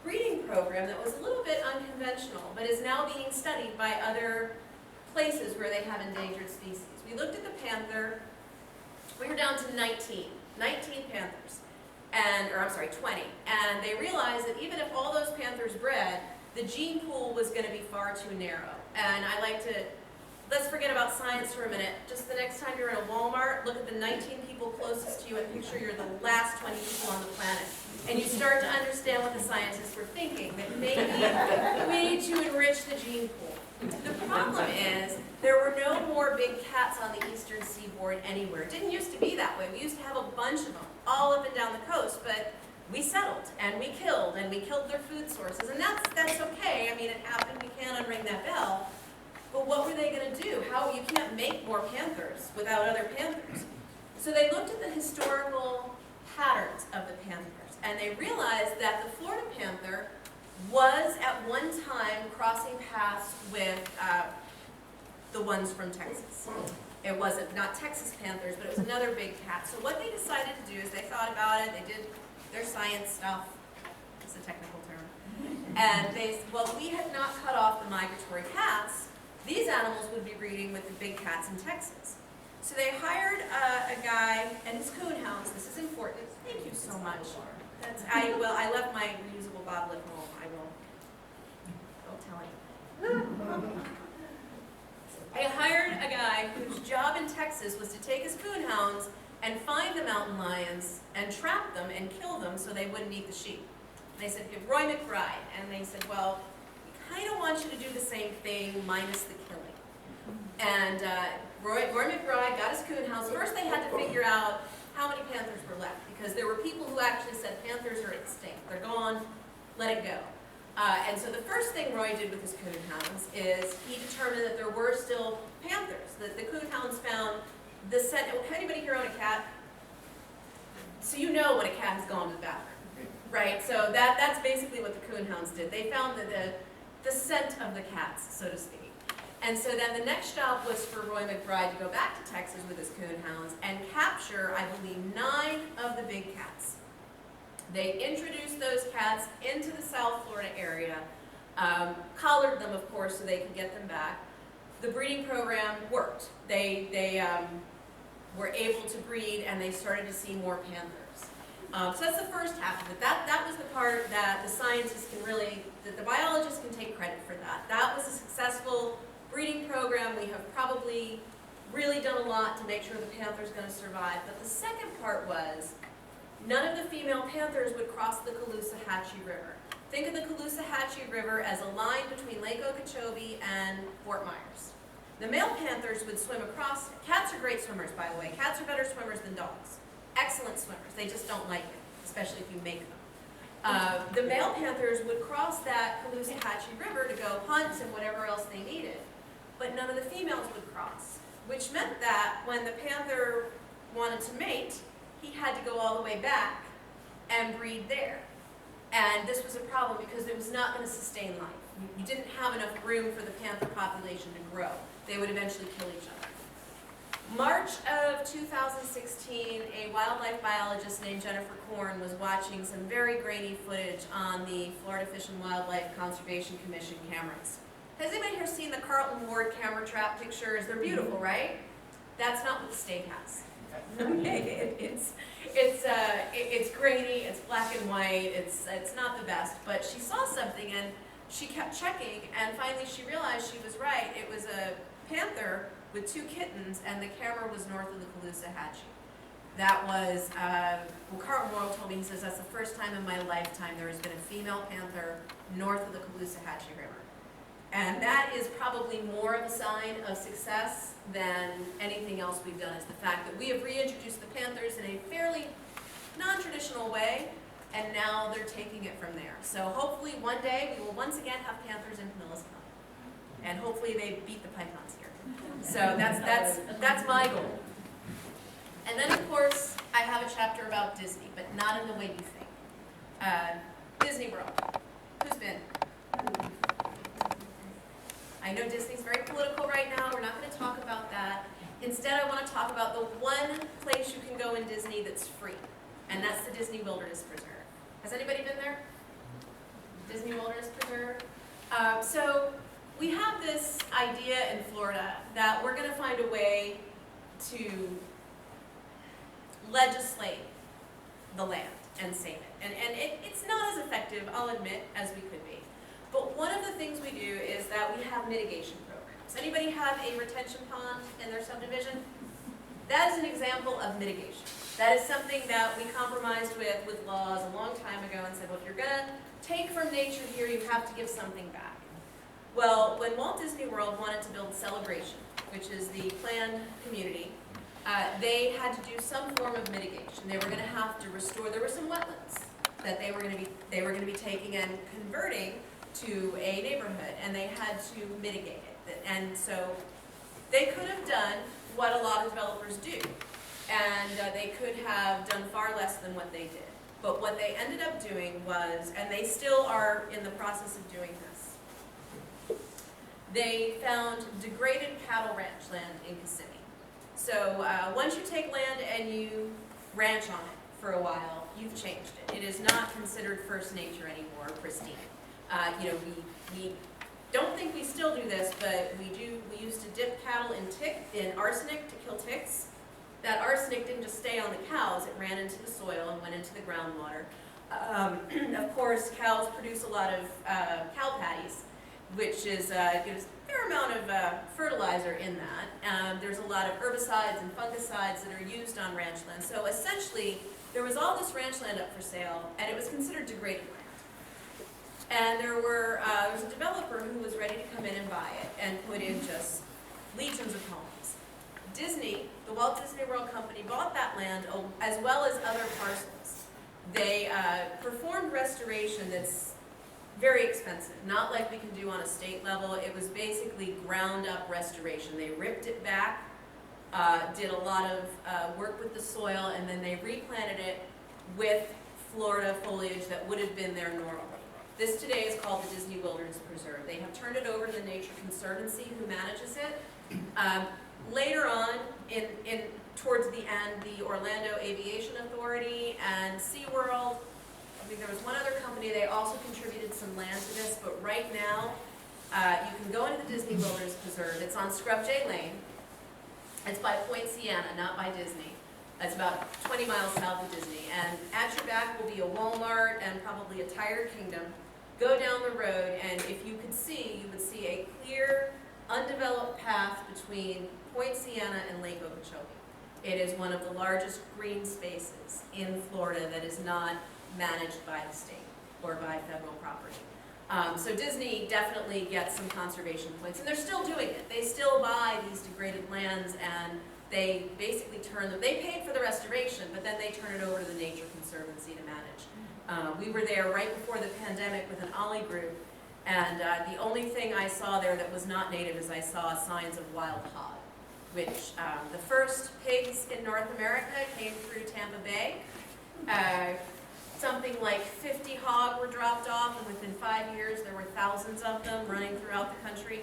breeding program that was a little bit unconventional, but is now being studied by other places where they have endangered species. We looked at the panther, we were down to 19 panthers. 20. And they realized that even if all those panthers bred, the gene pool was going to be far too narrow. And I like to, let's forget about science for a minute. Just the next time you're in a Walmart, look at the 19 people closest to you and picture you're the last 20 people on the planet. And you start to understand what the scientists were thinking, that maybe we need to enrich the gene pool. The problem is, there were no more big cats on the eastern seaboard anywhere. It didn't used to be that way. We used to have a bunch of them all up and down the coast, but we settled and we killed their food sources, and that's okay. I mean, it happened. We can't unring that bell. But what were they going to do? You can't make more panthers without other panthers. So they looked at the historical patterns of the panthers, and they realized that the Florida panther was at one time crossing paths with the ones from Texas. It wasn't, not Texas panthers, but it was another big cat. So what they decided to do is they thought about it, they did their science stuff, it's a technical term, and they said, well, we had not cut off the migratory paths, these animals would be breeding with the big cats in Texas. So they hired a guy and his coon hounds. This is important. Thank you so much. I left my reusable bottle at home. I will. Don't tell him. I hired a guy whose job in Texas was to take his coon hounds and find the mountain lions and trap them and kill them so they wouldn't eat the sheep. They said, Roy McBride. And they said, well, we kind of want you to do the same thing minus the killing. And Roy McBride got his coon house. First they had to figure out how many panthers were left, because there were people who actually said panthers are extinct. They're gone, let it go. And so the first thing Roy did with his coon hounds is he determined that there were still panthers. The coon hounds found the scent. Can anybody here own a cat? So you know when a cat has gone to the bathroom, right? So that's basically what the coon hounds did. They found the scent of the cats, so to speak. And so then the next job was for Roy McBride to go back to Texas with his coon hounds and capture, I believe, 9 of the big cats. They introduced those cats into the South Florida area, collared them, of course, so they could get them back. The breeding program worked. They were able to breed, and they started to see more panthers. So that's the first half of it. That was the part that the scientists can really, that the biologists can take credit for that. That was a successful breeding program. We have probably really done a lot to make sure the panther's going to survive. But the second part was, none of the female panthers would cross the Caloosahatchee River. Think of the Caloosahatchee River as a line between Lake Okeechobee and Fort Myers. The male panthers would swim across. Cats are great swimmers, by the way. Cats are better swimmers than dogs. Excellent swimmers. They just don't like it, especially if you make them. The male panthers would cross that Caloosahatchee River to go hunt and whatever else they needed, but none of the females would cross, which meant that when the panther wanted to mate, he had to go all the way back and breed there. And this was a problem because it was not going to sustain life. You didn't have enough room for the panther population to grow. They would eventually kill each other. March of 2016, a wildlife biologist named Jennifer Korn was watching some very grainy footage on the Florida Fish and Wildlife Conservation Commission cameras. Has anybody here seen the Carlton Ward camera trap pictures? They're beautiful, right? That's not what the state has. Okay, it's grainy, it's black and white, it's not the best, but she saw something and she kept checking, and finally she realized she was right. It was a panther with 2 kittens, and the camera was north of the Caloosahatchee. That was, well, Carlton Morrow told me, he says, that's the first time in my lifetime there has been a female panther north of the Caloosahatchee River. And that is probably more of a sign of success than anything else we've done, is the fact that we have reintroduced the panthers in a fairly non-traditional way, and now they're taking it from there. So hopefully one day we will once again have panthers in Pinellas County, and hopefully they beat the pythons here. So that's my goal. And then of course I have a chapter about Disney, but not in the way you think. Disney World. Who's been? I know Disney's very political right now. We're not going to talk about that. Instead, I want to talk about the one place you can go in Disney that's free, and that's the Disney Wilderness Preserve. Has anybody been there? Disney Wilderness Preserve? So we have this idea in Florida that we're going to find a way to legislate the land and save it. And it's not as effective, I'll admit, as we could be. But one of the things we do is that we have mitigation programs. Anybody have a retention pond in their subdivision? That is an example of mitigation. That is something that we compromised with laws a long time ago and said, well, if you're going to take from nature here, you have to give something back. Well, when Walt Disney World wanted to build Celebration, which is the planned community, they had to do some form of mitigation. They were going to have to restore, there were some wetlands that they were going to be taking and converting to a neighborhood, and they had to mitigate it. And so they could have done what a lot of developers do, and they could have done far less than what they did. But what they ended up doing was, and they still are in the process of doing this, they found degraded cattle ranch land in Kissimmee. So once you take land and you ranch on it for a while, you've changed it. It is not considered first nature anymore, pristine. We don't think we still do this, but we used to dip cattle in arsenic to kill ticks. That arsenic didn't just stay on the cows, it ran into the soil and went into the groundwater. Of course, cows produce a lot of cow patties, which is gives a fair amount of fertilizer in that. There's a lot of herbicides and fungicides that are used on ranch land. So essentially, there was all this ranch land up for sale, and it was considered degraded land. And there was a developer who was ready to come in and buy it and put in just legions of homes. Disney, the Walt Disney World Company, bought that land as well as other parcels. They performed restoration that's very expensive, not like we can do on a state level. It was basically ground up restoration. They ripped it back, did a lot of work with the soil, and then they replanted it with Florida foliage that would have been there normally. This today is called the Disney Wilderness Preserve. They have turned it over to the Nature Conservancy, who manages it. Later on, towards the end, the Orlando Aviation Authority and SeaWorld, I think there was one other company, they also contributed some land to this, but right now, you can go into the Disney Wilderness Preserve. It's on Scrub J Lane. It's by Point Sienna, not by Disney. It's about 20 miles south of Disney. And at your back will be a Walmart and probably a Tire Kingdom. Go down the road, and if you could see, you would see a clear, undeveloped path between Point Sienna and Lake Okeechobee. It is one of the largest green spaces in Florida that is not managed by the state or by federal property. So Disney definitely gets some conservation points, and they're still doing it. They still buy these degraded lands, and they basically turn them, they paid for the restoration, but then they turn it over to the Nature Conservancy to manage. We were there right before the pandemic with an ollie group, and the only thing I saw there that was not native is I saw signs of wild hog, which the first pigs in North America came through Tampa Bay. Something like 50 hog were dropped off, and within 5 years there were thousands of them running throughout the country.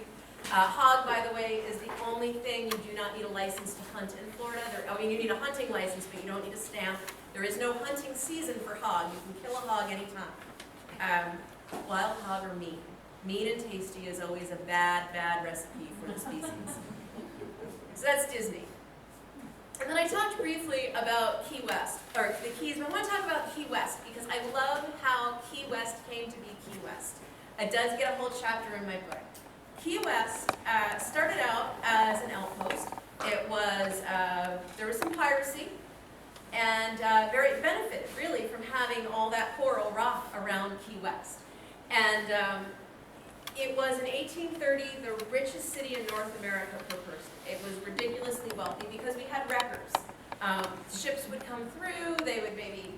Hog, by the way, is the only thing you do not need a license to hunt in Florida. You need a hunting license, but you don't need a stamp. There is no hunting season for hog. You can kill a hog anytime. Wild hog are mean. Mean and tasty is always a bad, bad recipe for the species. So that's Disney. And then I talked briefly about Key West, or the Keys, but I want to talk about Key West because I love how Key West came to be Key West. It does get a whole chapter in my book. Key West started out as an outpost. It was, there was some piracy, and very benefited really from having all that coral rock around Key West. And it was in 1830 the richest city in North America per person. It was ridiculously wealthy because we had wreckers. Ships would come through, they would maybe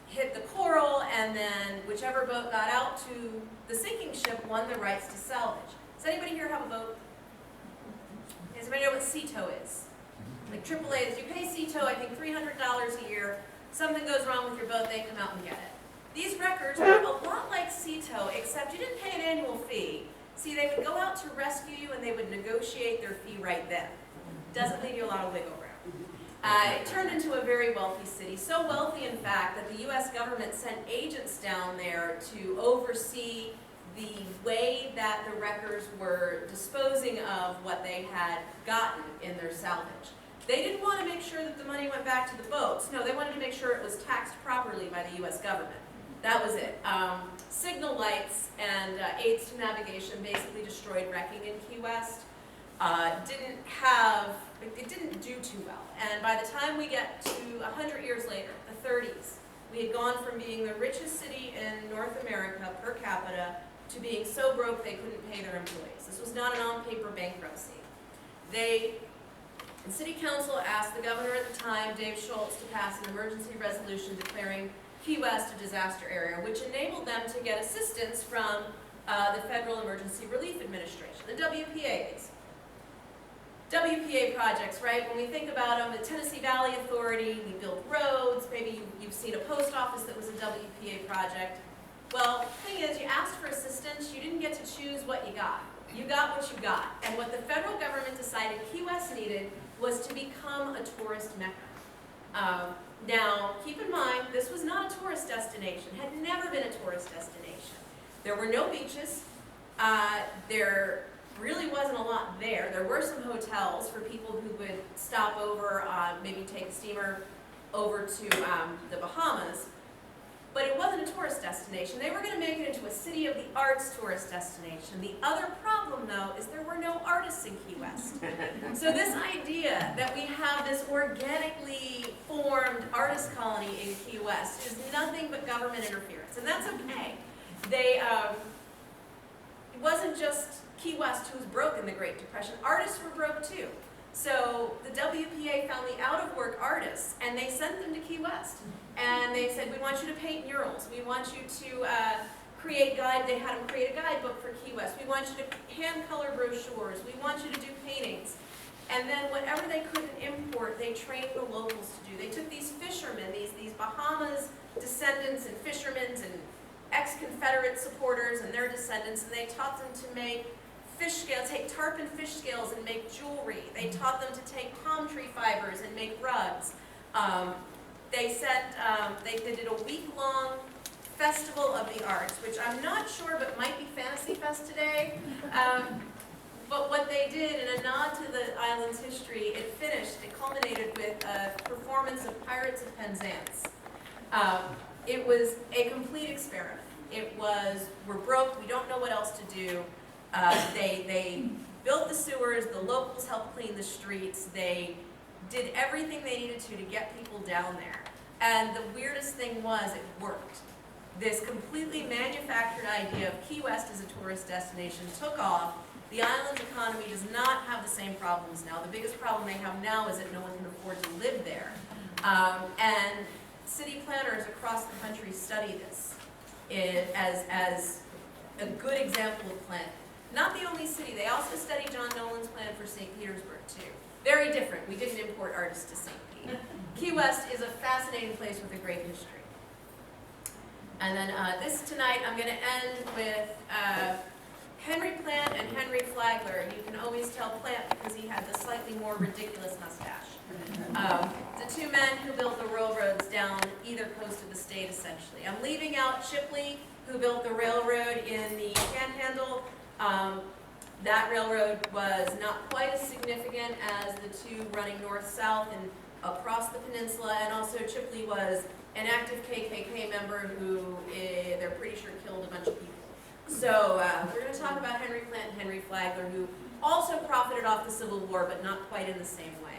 hit the coral, and then whichever boat got out to the sinking ship won the rights to salvage. Does anybody here have a boat? Does anybody know what sea tow is? Like AAA, you pay sea tow, I think $300 a year. Something goes wrong with your boat, they come out and get it. These wreckers were a lot like sea tow, except you didn't pay an annual fee. See, they would go out to rescue you and they would negotiate their fee right then. Doesn't leave you a lot of wiggle room. It turned into a very wealthy city. So wealthy, in fact, that the U.S. government sent agents down there to oversee the way that the wreckers were disposing of what they had gotten in their salvage. They didn't want to make sure that the money went back to the boats. No, they wanted to make sure it was taxed properly by the U.S. government. That was it. Signal lights and aids to navigation basically destroyed wrecking in Key West. It didn't do too well. And by the time we get to 100 years later, the 30s, we had gone from being the richest city in North America per capita to being so broke they couldn't pay their employees. This was not an on-paper bankruptcy. The city council asked the governor at the time, Dave Schultz, to pass an emergency resolution declaring Key West a disaster area, which enabled them to get assistance from the Federal Emergency Relief Administration, the WPAs. WPA projects, right? When we think about them, the Tennessee Valley Authority, we built roads, maybe you've seen a post office that was a WPA project. Well, the thing is, you asked for assistance, you didn't get to choose what you got. You got what you got. And what the federal government decided Key West needed was to become a tourist mecca. Now, keep in mind, this was not a tourist destination, had never been a tourist destination. There were no beaches. There really wasn't a lot there. There were some hotels for people who would stop over, maybe take a steamer over to the Bahamas. But it wasn't a tourist destination. They were going to make it into a city of the arts tourist destination. The other problem, though, is there were no artists in Key West. So this idea that we have this organically formed artist colony in Key West is nothing but government interference. And that's okay. it wasn't just Key West who was broke in the Great Depression. Artists were broke too. So the WPA found the out-of-work artists, and they sent them to Key West. And they said, we want you to paint murals. We want you to they had them create a guidebook for Key West. We want you to hand color brochures. We want you to do paintings. And then whatever they couldn't import, they trained the locals to do. They took these fishermen, these Bahamas descendants and fishermen and ex-Confederate supporters and their descendants, and they taught them to make fish scales, take tarpon fish scales and make jewelry. They taught them to take palm tree fibers and make rugs. They did a week-long Festival of the Arts, which I'm not sure, but might be Fantasy Fest today. But what they did, in a nod to the island's history, it culminated with a performance of Pirates of Penzance. It was a complete experiment. It was, we're broke, we don't know what else to do. They built the sewers, the locals helped clean the streets, they did everything they needed to get people down there. And the weirdest thing was, it worked. This completely manufactured idea of Key West as a tourist destination took off. The island's economy does not have the same problems now. The biggest problem they have now is that no one can afford to live there. And city planners across the country study this as a good example of planning. Not the only city, they also study John Nolan's plan for St. Petersburg too. Very different, we didn't import artists to St. Pete. Key West is a fascinating place with a great history. And then tonight I'm going to end with Henry Plant and Henry Flagler. You can always tell Plant because he had the slightly more ridiculous mustache. The two men who built the railroads down either coast of the state, essentially. I'm leaving out Shipley, who built the railroad in the Panhandle. That railroad was not quite as significant as the two running north-south and across the peninsula, and also Shipley was an active KKK member who they're pretty sure killed a bunch of people. So we're going to talk about Henry Plant and Henry Flagler, who also profited off the Civil War, but not quite in the same way.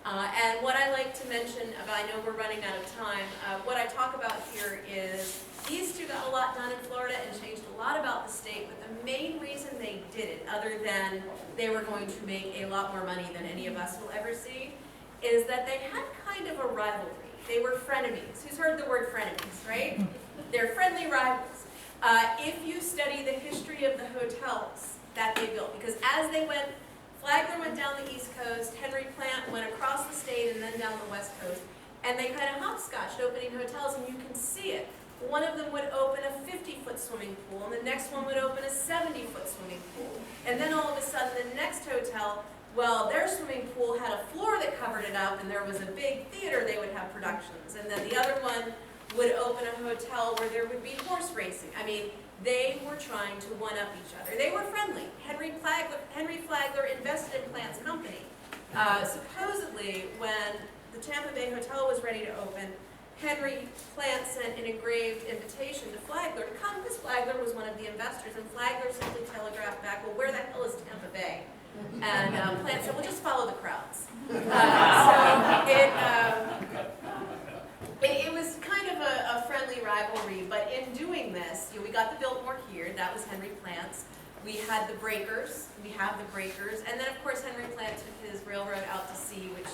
And what I like to mention, I know we're running out of time, what I talk about here is these two got a lot done in Florida and changed a lot about the state, but the main reason they did it, other than they were going to make a lot more money than any of us will ever see, is that they had kind of a rivalry. They were frenemies. Who's heard the word frenemies, right? They're friendly rivals. If you study the history of the hotels that they built, because as they went, Flagler went down the East Coast, Henry Plant went across the state and then down the West Coast, and they kind of hopscotched opening hotels, and you can see it. One of them would open a 50-foot swimming pool, and the next one would open a 70-foot swimming pool. And then all of a sudden, the next hotel, well, their swimming pool had a floor that covered it up, and there was a big theater they would have productions. And then the other one would open a hotel where there would be horse racing. I mean, they were trying to one-up each other. They were friendly. Henry Flagler invested in Plant's company. Supposedly, when the Tampa Bay Hotel was ready to open, Henry Plant sent an engraved invitation to Flagler to come, because Flagler was one of the investors, and Flagler simply telegraphed back, well, where the hell is Tampa Bay? And Plant said, well, just follow the crowds. It was kind of a friendly rivalry, but in doing this, we got the Biltmore here, that was Henry Plant's. We had the breakers, we have the breakers, and then of course Henry Plant took his railroad out to sea, which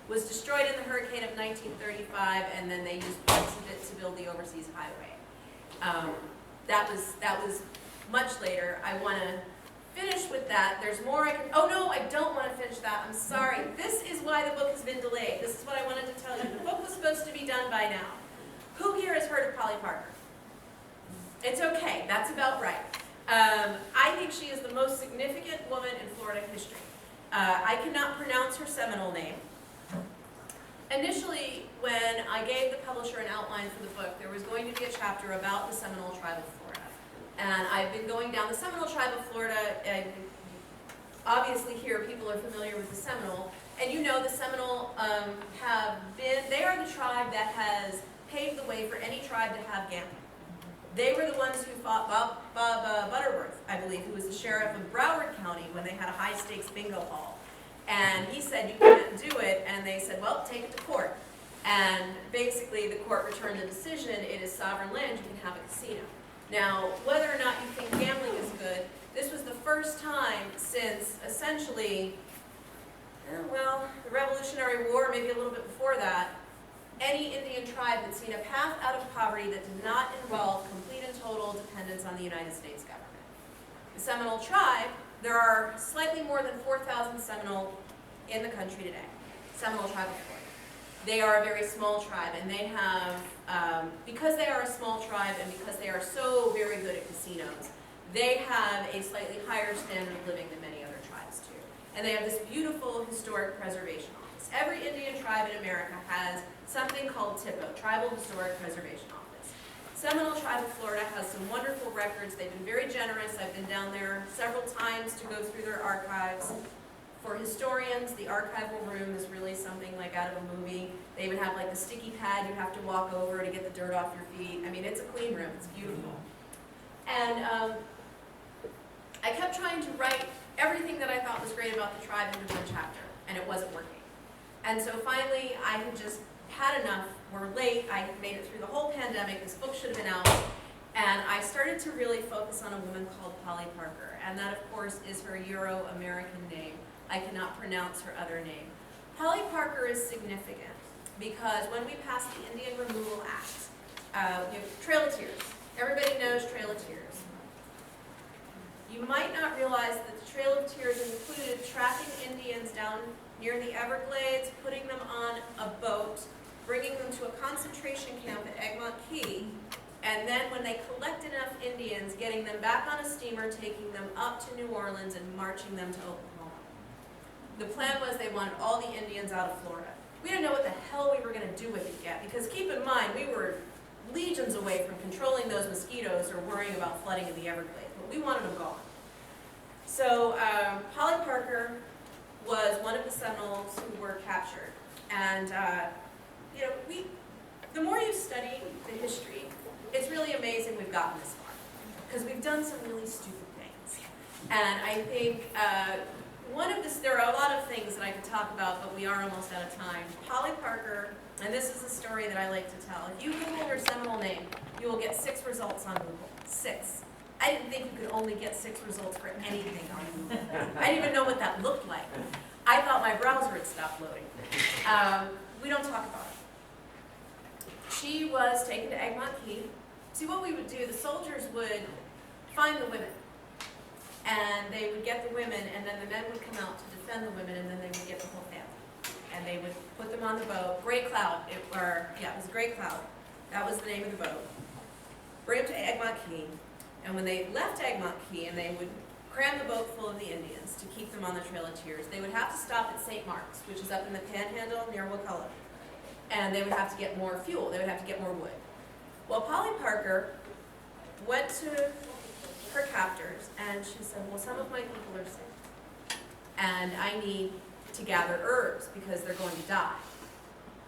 was destroyed in the hurricane of 1935, and then they used parts of it to build the overseas highway. That was much later. I want to finish with that. There's more I can, oh no, I don't want to finish that. I'm sorry. This is why the book has been delayed. This is what I wanted to tell you. The book was supposed to be done by now. Who here has heard of Polly Parker? It's okay. That's about right. I think she is the most significant woman in Florida history. I cannot pronounce her Seminole name. Initially, when I gave the publisher an outline for the book, there was going to be a chapter about the Seminole tribe of Florida. And I've been going down the Seminole tribe of Florida, and obviously here people are familiar with the Seminole. And you know the Seminole they are the tribe that has paved the way for any tribe to have gambling. They were the ones who fought Bob Butterworth, I believe, who was the sheriff of Broward County when they had a high-stakes bingo hall. And he said, you can't do it, and they said, well, take it to court. And basically the court returned the decision, it is sovereign land, you can have a casino. Now, whether or not you think gambling is good, this was the first time since essentially, well, the Revolutionary War, maybe a little bit before that, any Indian tribe had seen a path out of poverty that did not involve complete and total dependence on the United States government. The Seminole tribe, there are slightly more than 4,000 Seminole in the country today. Seminole tribe of Florida. They are a very small tribe, and they have, because they are a small tribe and because they are so very good at casinos, they have a slightly higher standard of living than many other tribes do. And they have this beautiful historic preservation office. Every Indian tribe in America has something called THPO, Tribal Historic Preservation Office. Seminole Tribe of Florida has some wonderful records. They've been very generous. I've been down there several times to go through their archives. For historians, the archival room is really something like out of a movie. They even have like the sticky pad you have to walk over to get the dirt off your feet. I mean, it's a clean room. It's beautiful. And I kept trying to write everything that I thought was great about the tribe into one chapter, and it wasn't working. And so finally, I had just had enough. We're late. I made it through the whole pandemic. This book should have been out. And I started to really focus on a woman called Polly Parker. And that, of course, is her Euro-American name. I cannot pronounce her other name. Polly Parker is significant because when we passed the Indian Removal Act, you have Trail of Tears. Everybody knows Trail of Tears. You might not realize that the Trail of Tears included tracking Indians down near the Everglades, putting them on a boat, bringing them to a concentration camp at Egmont Key, and then when they collected enough Indians, getting them back on a steamer, taking them up to New Orleans and marching them to Oklahoma. The plan was they wanted all the Indians out of Florida. We didn't know what the hell we were going to do with it yet, because keep in mind, we were legions away from controlling those mosquitoes or worrying about flooding in the Everglades, but we wanted them gone. So Polly Parker was one of the Seminoles who were captured. And you know, the more you study the history, it's really amazing we've gotten this far, because we've done some really stupid things. And I think there are a lot of things that I could talk about, but we are almost out of time. Polly Parker, and this is a story that I like to tell. If you Google her Seminole name, you will get 6 results on Google. 6. I didn't think you could only get 6 results for anything on Google. I didn't even know what that looked like. I thought my browser had stopped loading. We don't talk about it. She was taken to Egmont Key. See, what we would do, the soldiers would find the women, and they would get the women, and then the men would come out to defend the women, and then they would get the whole family. And they would put them on the boat. Gray Cloud, it was Gray Cloud. That was the name of the boat. Bring them to Egmont Key, and when they left Egmont Key, and they would cram the boat full of the Indians to keep them on the Trail of Tears, they would have to stop at St. Mark's, which is up in the Panhandle near Wakulla. And they would have to get more fuel. They would have to get more wood. Well, Polly Parker went to her captors, and she said, well, some of my people are sick, and I need to gather herbs because they're going to die.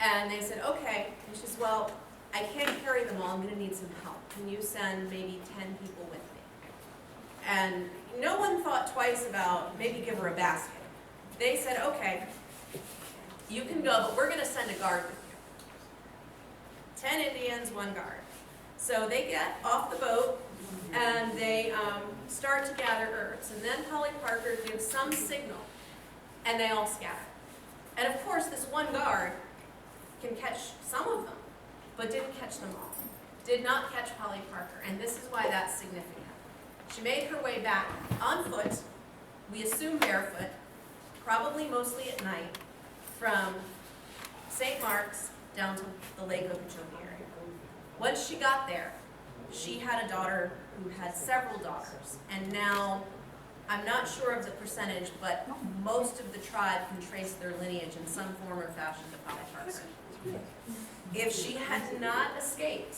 And they said, okay. And she says, well, I can't carry them all. I'm going to need some help. Can you send maybe 10 people with me? And no one thought twice about maybe give her a basket. They said, okay, you can go, but we're going to send a guard with you. 10 Indians, 1 guard. So they get off the boat, and they start to gather herbs. And then Polly Parker gives some signal, and they all scatter. And of course, this 1 guard can catch some of them, but didn't catch them all. Did not catch Polly Parker, and this is why that's significant. She made her way back on foot, we assume barefoot, probably mostly at night, from St. Mark's down to the Lake Okeechobee area. Once she got there, she had a daughter who had several daughters, and now, I'm not sure of the percentage, but most of the tribe can trace their lineage in some form or fashion to Polly Parker. If she had not escaped,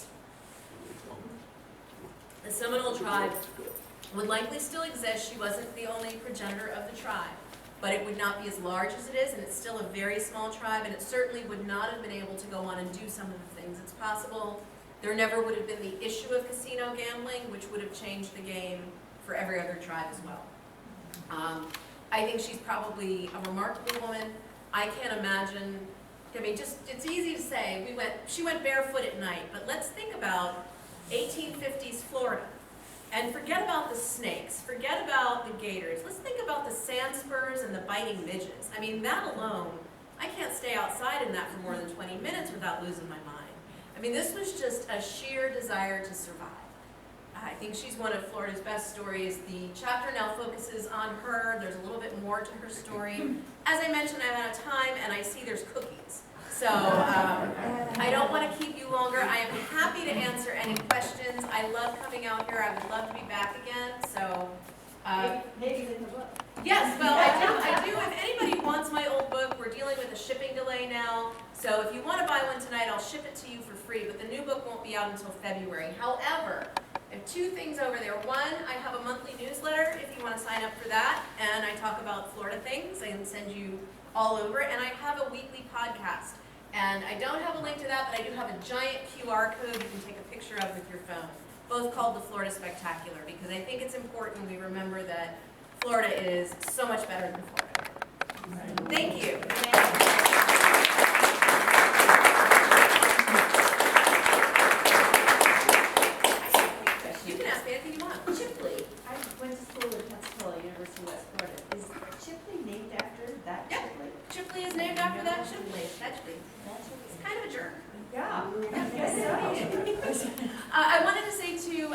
the Seminole tribe would likely still exist. She wasn't the only progenitor of the tribe, but it would not be as large as it is, and it's still a very small tribe, and it certainly would not have been able to go on and do some of the things. It's possible there never would have been the issue of casino gambling, which would have changed the game for every other tribe as well. I think she's probably a remarkable woman. I can't imagine, I mean, it's easy to say, she went barefoot at night, but let's think about 1850s Florida. And forget about the snakes, forget about the gators. Let's think about the sand spurs and the biting midges. I mean, that alone, I can't stay outside in that for more than 20 minutes without losing my mind. I mean, this was just a sheer desire to survive. I think she's one of Florida's best stories. The chapter now focuses on her. There's a little bit more to her story. As I mentioned, I'm out of time, and I see there's cookies. So I don't want to keep you longer. I am happy to answer any questions. I love coming out here. I would love to be back again. So Maybe in the book. yes, well, I do. If anybody wants my old book, we're dealing with a shipping delay now. So if you want to buy one tonight, I'll ship it to you for free. But the new book won't be out until February. However, I have two things over there. One, I have a monthly newsletter if you want to sign up for that. And I talk about Florida things. I can send you all over. And I have a weekly podcast. And I don't have a link to that, but I do have a giant QR code you can take a picture of with your phone, both called the Florida Spectacular, because I think it's important we remember that Florida is so much better than Florida. Thank you. You can ask me anything you want. Chipley, I went to school at Pensacola, University of West Florida. Is Chipley named after that Yeah. Chipley? Chipley is named after that Chipley. He's kind of a jerk. Yeah. I wanted to say too,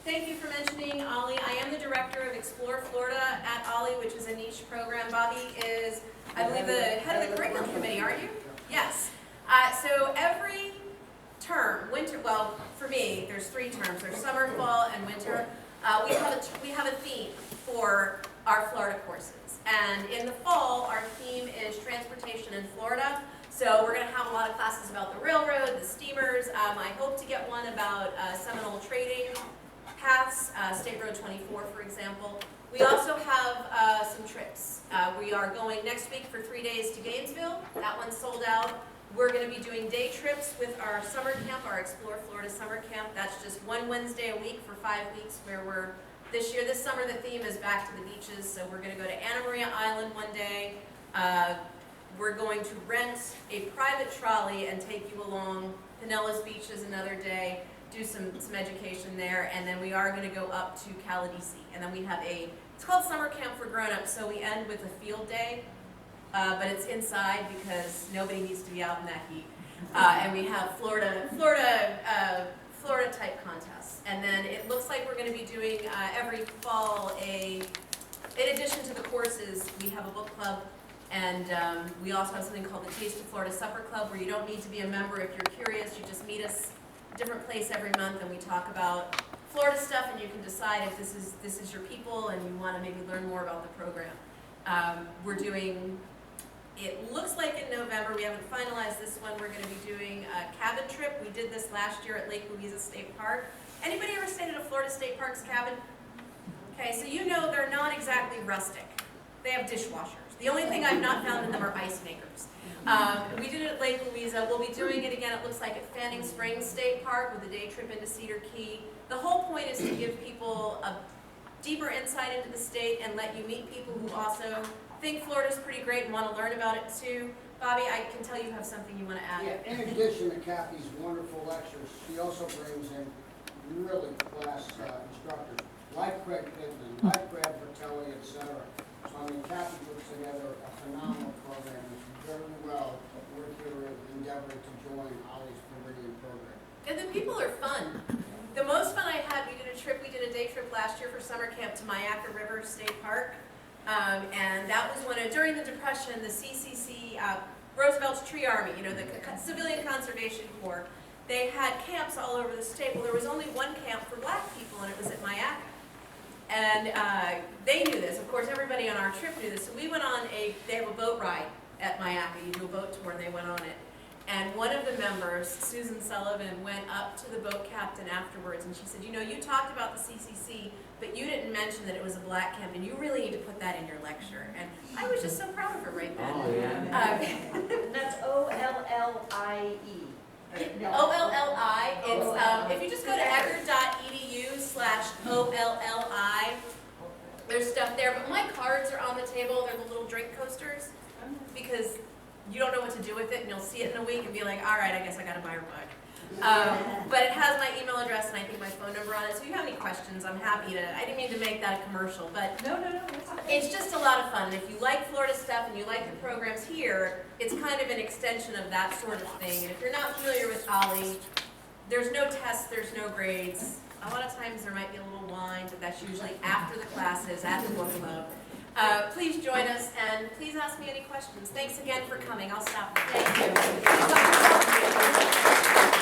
thank you for mentioning Ollie. I am the director of Explore Florida at Ollie, which is a niche program. Bobby is, I believe, the head of the curriculum committee, aren't you? Yes. So every term, winter, well, for me, there's 3 terms. There's summer, fall, and winter. We have a theme for our Florida courses. And in the fall, our theme is transportation in Florida. So we're going to have a lot of classes about the railroad, the steamers. I hope to get one about Seminole trading paths, State Road 24, for example. We also have some trips. We are going next week for 3 days to Gainesville. That one's sold out. We're going to be doing day trips with our summer camp, our Explore Florida summer camp. That's just one Wednesday a week for 5 weeks, where we're this summer the theme is back to the beaches. So we're going to go to Anna Maria Island one day. We're going to rent a private trolley and take you along Pinellas Beaches another day, do some education there, and then we are going to go up to Caladisi. And then we have it's called Summer Camp for Grown-Ups, so we end with a field day, but it's inside because nobody needs to be out in that heat. And we have Florida type contests. And then it looks like we're going to be doing every fall in addition to the courses, we have a book club. And we also have something called the Taste of Florida Supper Club, where you don't need to be a member if you're curious. You just meet us a different place every month, and we talk about Florida stuff, and you can decide if this is your people and you want to maybe learn more about the program. We're doing, it looks like in November, we haven't finalized this one, we're going to be doing a cabin trip. We did this last year at Lake Louisa State Park. Anybody ever stayed at a Florida State Park's cabin? Okay, so you know they're not exactly rustic. They have dishwashers. The only thing I've not found in them are ice makers. We did it at Lake Louisa. We'll be doing it again, it looks like, at Fanning Springs State Park with a day trip into Cedar Key. The whole point is to give people a deeper insight into the state and let you meet people who also think Florida's pretty great and want to learn about it too. Bobby, I can tell you have something you want to add. Yeah, in addition to Cathy's wonderful lectures, she also brings in really class instructors, like Craig Pittman, like Brad Bertelli, etc. So I mean, Cathy puts together a phenomenal program. It's very well worth your endeavoring to join Ollie's Floridian program. And the people are fun. The most fun I had, we did a day trip last year for summer camp to Myakka River State Park. And that was during the Depression, the CCC, Roosevelt's Tree Army, you know, the Civilian Conservation Corps, they had camps all over the state. Well, there was only one camp for black people, and it was at Myakka. And they knew this. Of course, everybody on our trip knew this. So we went on they have a boat ride at Myakka. You do a boat tour, and they went on it. And one of the members, Susan Sullivan, went up to the boat captain afterwards, and she said, you know, you talked about the CCC, but you didn't mention that it was a black camp, and you really need to put that in your lecture. And I was just so proud of her right then. Oh, yeah. That's O-L-L-I-E. O-L-L-I. It's, if you just go to eckerd.edu/O-L-L-I, there's stuff there. But my cards are on the table. They're the little drink coasters, because you don't know what to do with it, and you'll see it in a week and be like, all right, I guess I got to buy her book. But it has my email address and I think my phone number on it, so if you have any questions, I'm happy to, I didn't mean to make that a commercial, but No, it's okay. it's just a lot of fun. If you like Florida stuff and you like the programs here, it's kind of an extension of that sort of thing. And if you're not familiar with Ollie, there's no tests, there's no grades. A lot of times there might be a little wine, but that's usually after the classes, at the book club. Please join us and please ask me any questions. Thanks again for coming. I'll stop. Thank you.